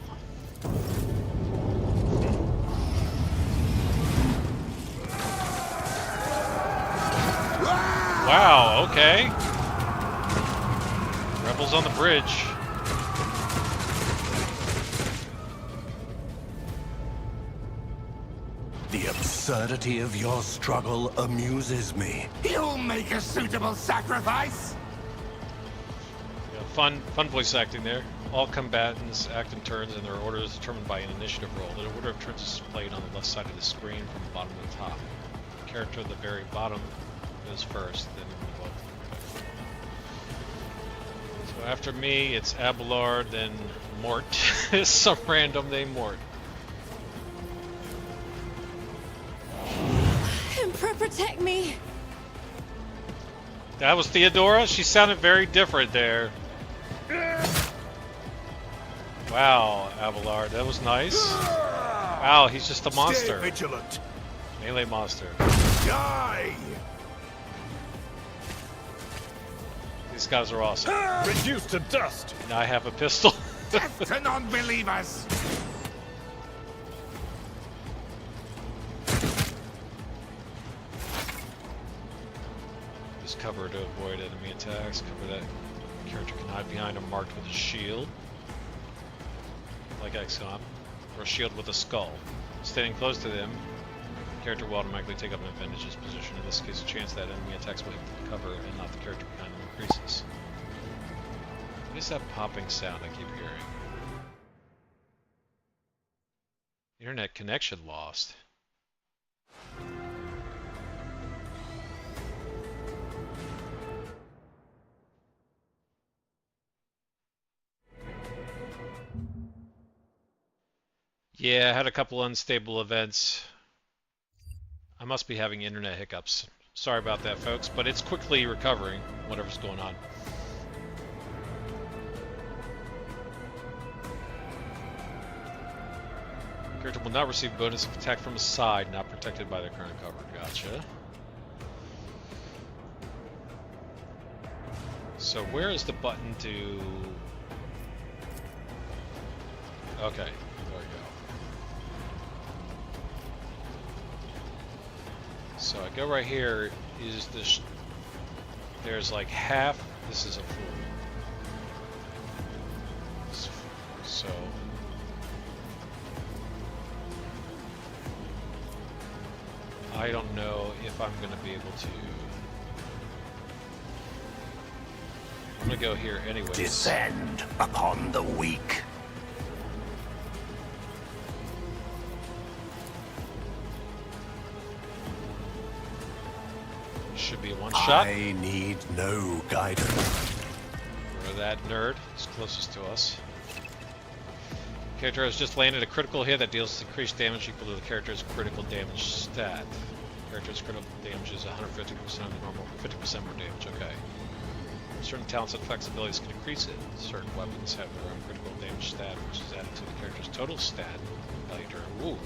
Wow, okay. Rebels on the bridge. The absurdity of your struggle amuses me. You'll make a suitable sacrifice? Yeah, fun voice acting there. All combatants act in turns, and their order is determined by an initiative roll. The order of turns is displayed on the left side of the screen from the bottom to the top. The character at the very bottom goes first, then the middle. So after me, it's Abelard, then Mort. Some random name Mort. Emperor, protect me! That was Theodora? She sounded very different there. Wow, Abelard, that was nice. Wow, he's just a monster. Stay vigilant. Melee monster. Die! These guys are awesome. Reduced to dust. Now I have a pistol. Death to non-believers. Just cover to avoid enemy attacks. Cover that character can hide behind or marked with a shield, like XCOM, or a shield with a skull. Standing close to them, the character will automatically take up an advantageous position. In this case, the chance that enemy attacks will hit the cover and not the character behind them increases. What is that popping sound I keep hearing? Internet connection lost. Yeah, I had a couple unstable events. I must be having internet hiccups. Sorry about that, folks, but it's quickly recovering, whatever's going on. Character will not receive bonus if attacked from the side, not protected by their current cover. Gotcha. So where is the button to... Okay, there we go. So I go right here, is this... There's like half, this is a full. So... I don't know if I'm going to be able to... I'm going to go here anyways. Descend upon the weak. Should be a one-shot. I need no guidance. Where that nerd is closest to us. Character has just landed a critical hit that deals increased damage equal to the character's critical damage stat. Character's critical damage is 150% of the normal, 50% more damage. Okay. Certain talents and effects abilities can increase it. Certain weapons have their own critical damage stat, which is added to the character's total stat later. Ooh.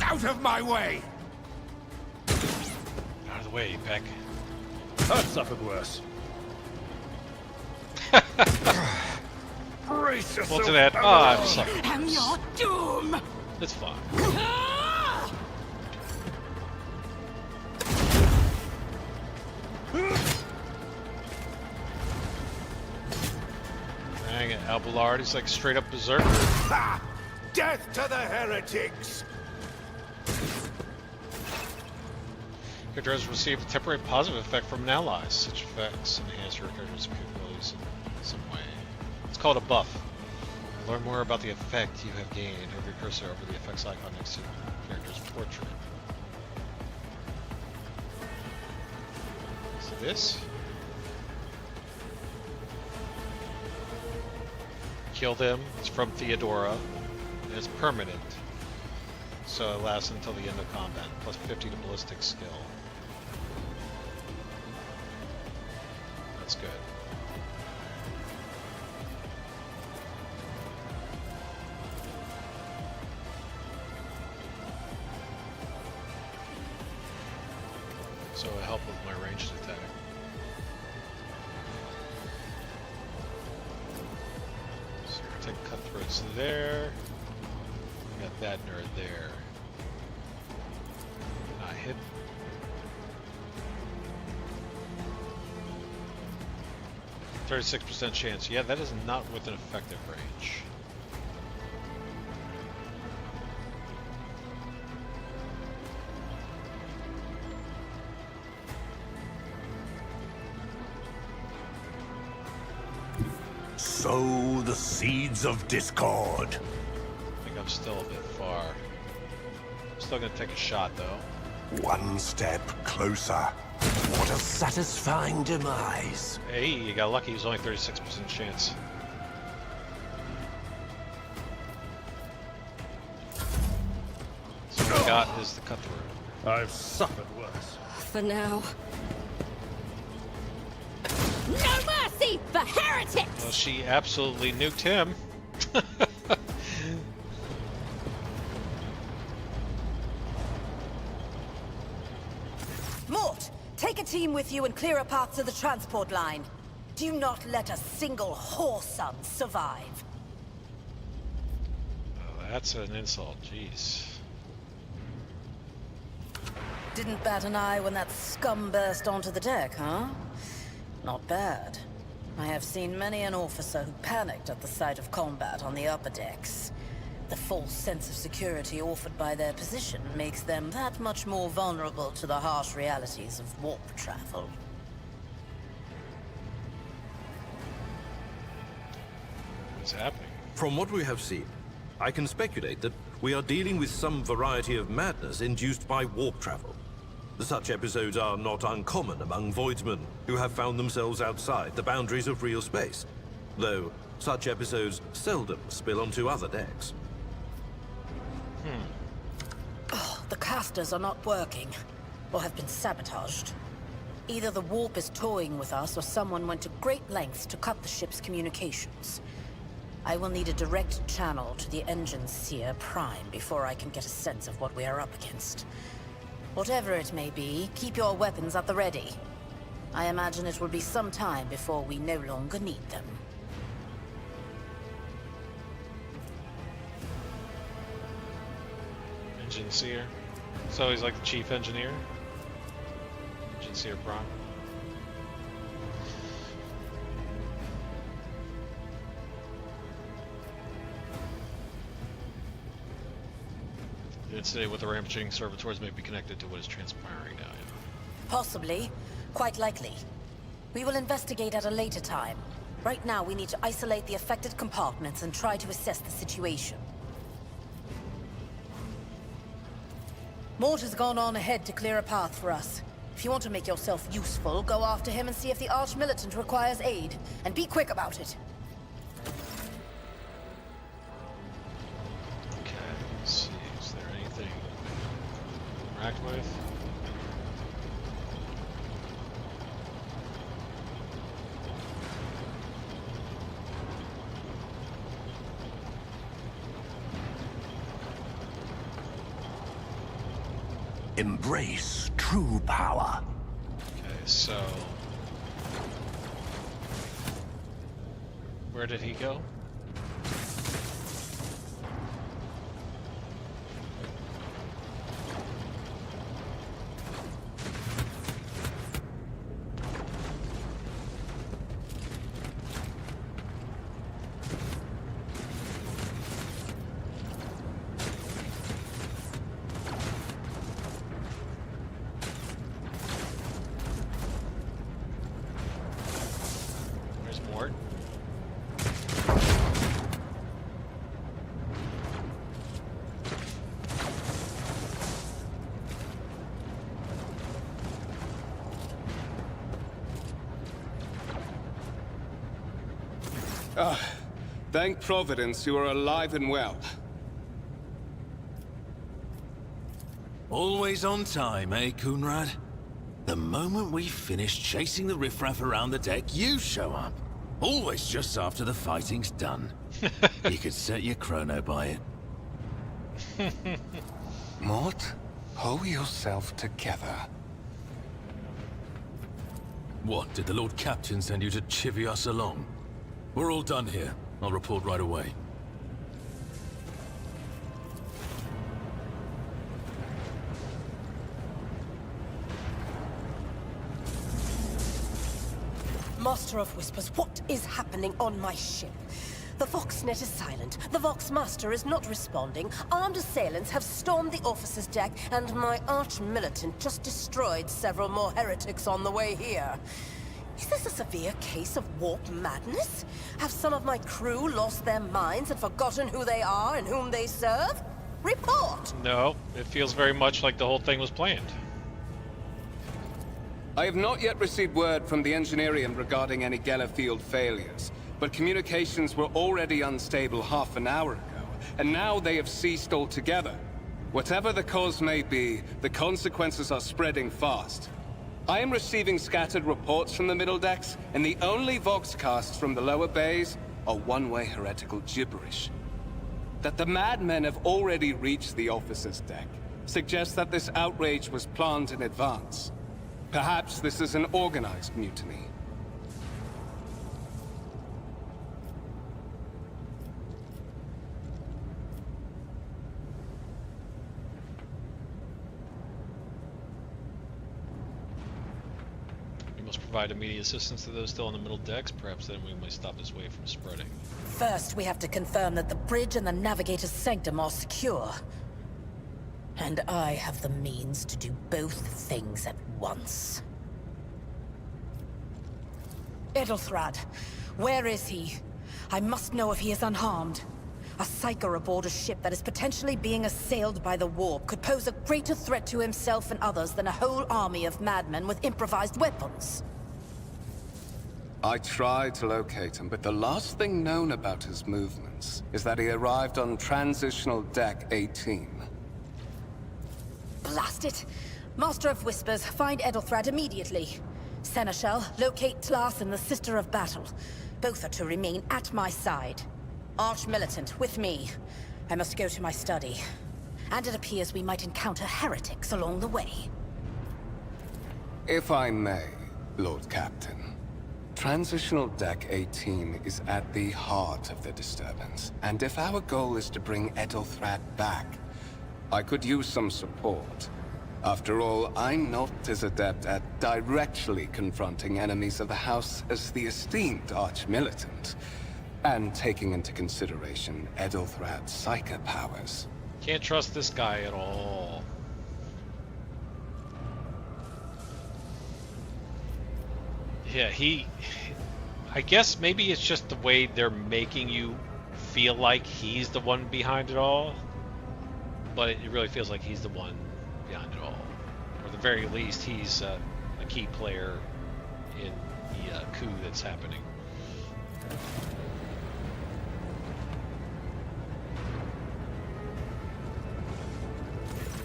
Out of my way! Out of the way, Peck. I've suffered worse. Brace yourself. Well, to that. Oh, I'm sorry. And your doom! It's fine. Dang it, Abelard, he's like straight up berserker. Ha! Death to the heretics! Character has received a temporary positive effect from an ally. Such effects enhance your character's capabilities in some way. It's called a buff. Learn more about the effect you have gained. Have your cursor over the effects icon next to the character's portrait. So this. Kill them. It's from Theodora. And it's permanent. So it lasts until the end of combat. Plus 50 to ballistic skill. That's good. So it'll help with my ranged attack. So we're gonna take cutthroats there. We got that nerd there. Not hit. %36% chance. Yeah, that is not within effective range. Sow the seeds of discord. I think I'm still a bit far. I'm still gonna take a shot though. One step closer. What a satisfying demise. Hey, you got lucky. It was only 36% chance. So what I got is the cutthroat. I've suffered worse. For now. No mercy for heretics! Well, she absolutely nuked him. Mort, take a team with you and clear a path to the transport line. Do not let a single whoreson survive. Oh, that's an insult. Jeez. Didn't bat an eye when that scum burst onto the deck, huh? Not bad. I have seen many an officer who panicked at the sight of combat on the upper decks. The false sense of security offered by their position makes them that much more vulnerable to the harsh realities of warp travel. What's happening? From what we have seen, I can speculate that we are dealing with some variety of madness induced by warp travel. Such episodes are not uncommon among voidsmen who have found themselves outside the boundaries of real space. Though, Such episodes seldom spill onto other decks. The casters are not working, or have been sabotaged. Either the warp is toying with us, or someone went to great lengths to cut the ship's communications. I will need a direct channel to the engine seer prime before I can get a sense of what we are up against. Whatever it may be, keep your weapons at the ready. I imagine it will be some time before we no longer need them. Engine seer. So he's like the chief engineer. Engine seer prime. Did say what the rampaging servitors may be connected to what is transpiring now. Yeah. Possibly. Quite likely. We will investigate at a later time. Right now, we need to isolate the affected compartments and try to assess the situation. Mort has gone on ahead to clear a path for us. If you want to make yourself useful, go after him and see if the Arch-Militant requires aid. And be quick about it. Okay, let's see. Is there anything to interact with? Embrace true power. Okay, so where did he go? Where's Mort? Thank Providence you are alive and well. Always on time, eh, Kunrad? The moment we finish chasing the riffraff around the deck, you show up. Always just after the fighting's done. You could set your chrono by it. Mort, pull yourself together. What, did the Lord Captain send you to chivvy us along? We're all done here. I'll report right away. Master of Whispers, what is happening on my ship? The Voxnet is silent. The Voxmaster is not responding. Armed assailants have stormed the officer's deck, and my arch-militant just destroyed several more heretics on the way here. Is this a severe case of warp madness? Have some of my crew lost their minds and forgotten who they are and whom they serve? Report! No, it feels very much like the whole thing was planned. I have not yet received word from the Engineering regarding any Gellerfield failures, but communications were already unstable half an hour ago, and now they have ceased altogether. Whatever the cause may be, the consequences are spreading fast. I am receiving scattered reports from the middle decks, and the only Voxcasts from the lower bays are one-way heretical gibberish. That the madmen have already reached the officer's deck suggests that this outrage was planned in advance. Perhaps this is an organized mutiny. We must provide immediate assistance to those still on the middle decks. Perhaps then we might stop this wave from spreading. First, we have to confirm that the bridge and the navigator's sanctum are secure. And I have the means to do both things at once. Edelthrad, where is he? I must know if he is unharmed. A psyker aboard a ship that is potentially being assailed by the warp could pose a greater threat to himself and others than a whole army of madmen with improvised weapons. I tried to locate him, but the last thing known about his movements is that he arrived on Transitional Deck 18. Blast it! Master of Whispers, find Edelthrad immediately. Seneschal, locate Tlas and the Sister of Battle. Both are to remain at my side. Arch-militant, with me. I must go to my study. And it appears we might encounter heretics along the way. If I may, Lord Captain. Transitional Deck 18 is at the heart of the disturbance, and if our goal is to bring Edelthrad back, I could use some support. After all, I'm not as adept at directly confronting enemies of the House as the esteemed Arch-militant, and taking into consideration Edelthrad's psychic powers. Can't trust this guy at all. Yeah, I guess maybe it's just the way they're making you feel like he's the one behind it all. But it really feels like he's the one behind it all. Or at the very least, he's a key player in the coup that's happening.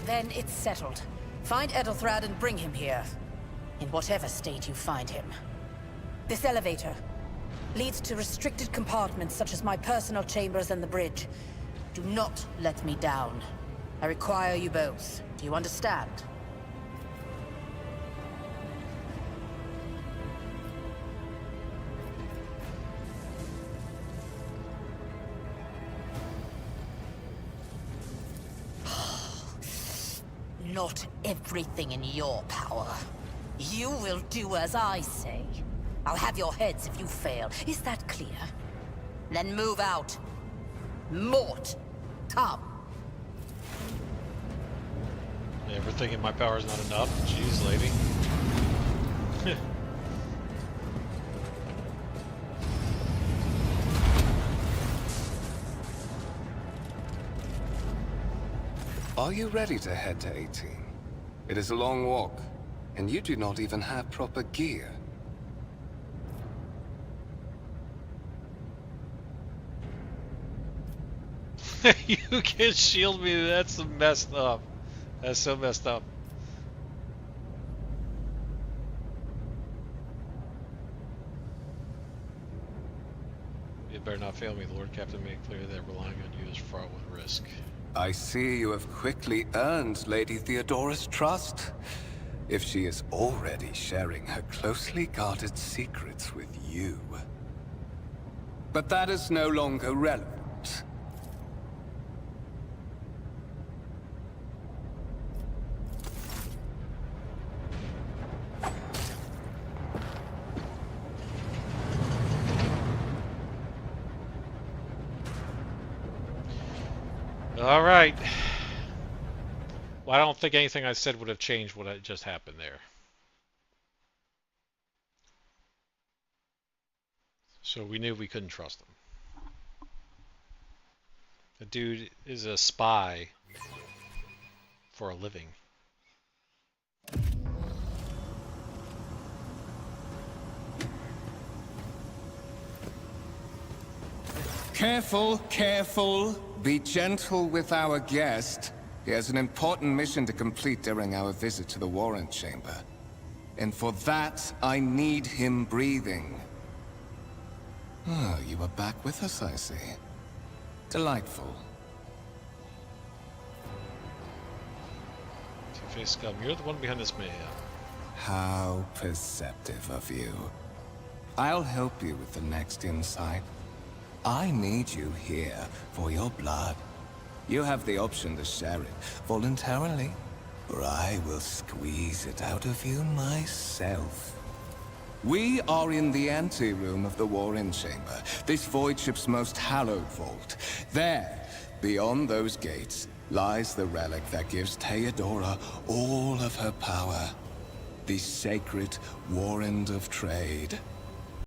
Then it's settled. Find Edelthrad and bring him here. In whatever state you find him. This elevator leads to restricted compartments such as my personal chambers and the bridge. Do not let me down. I require you both. Do you understand? Not everything in your power. You will do as I say. I'll have your heads if you fail. Is that clear? Then move out. Mort, come. Ever thinking my power is not enough? Jeez, lady. Are you ready to head to 18? It is a long walk, and you do not even have proper gear. You can shield me. That's messed up. That's so messed up. You better not fail me. The Lord Captain made clear that relying on you is fraught with risk. I see you have quickly earned Lady Theodora's trust. If she is already sharing her closely guarded secrets with you. But that is no longer relevant. All right. Well, I don't think anything I said would have changed what had just happened there. So we knew we couldn't trust him. The dude is a spy for a living. Careful, careful. Be gentle with our guest. He has an important mission to complete during our visit to the Warrant Chamber. And for that, I need him breathing. Oh, you are back with us, I see. Delightful. Two-faced scum, you're the one behind this mayhem. How perceptive of you. I'll help you with the next insight. I need you here for your blood. You have the option to share it voluntarily, or I will squeeze it out of you myself. We are in the anteroom of the Warren Chamber, this void ship's most hallowed vault. There, beyond those gates, lies the relic that gives Theodora all of her power. The sacred Warrant of Trade.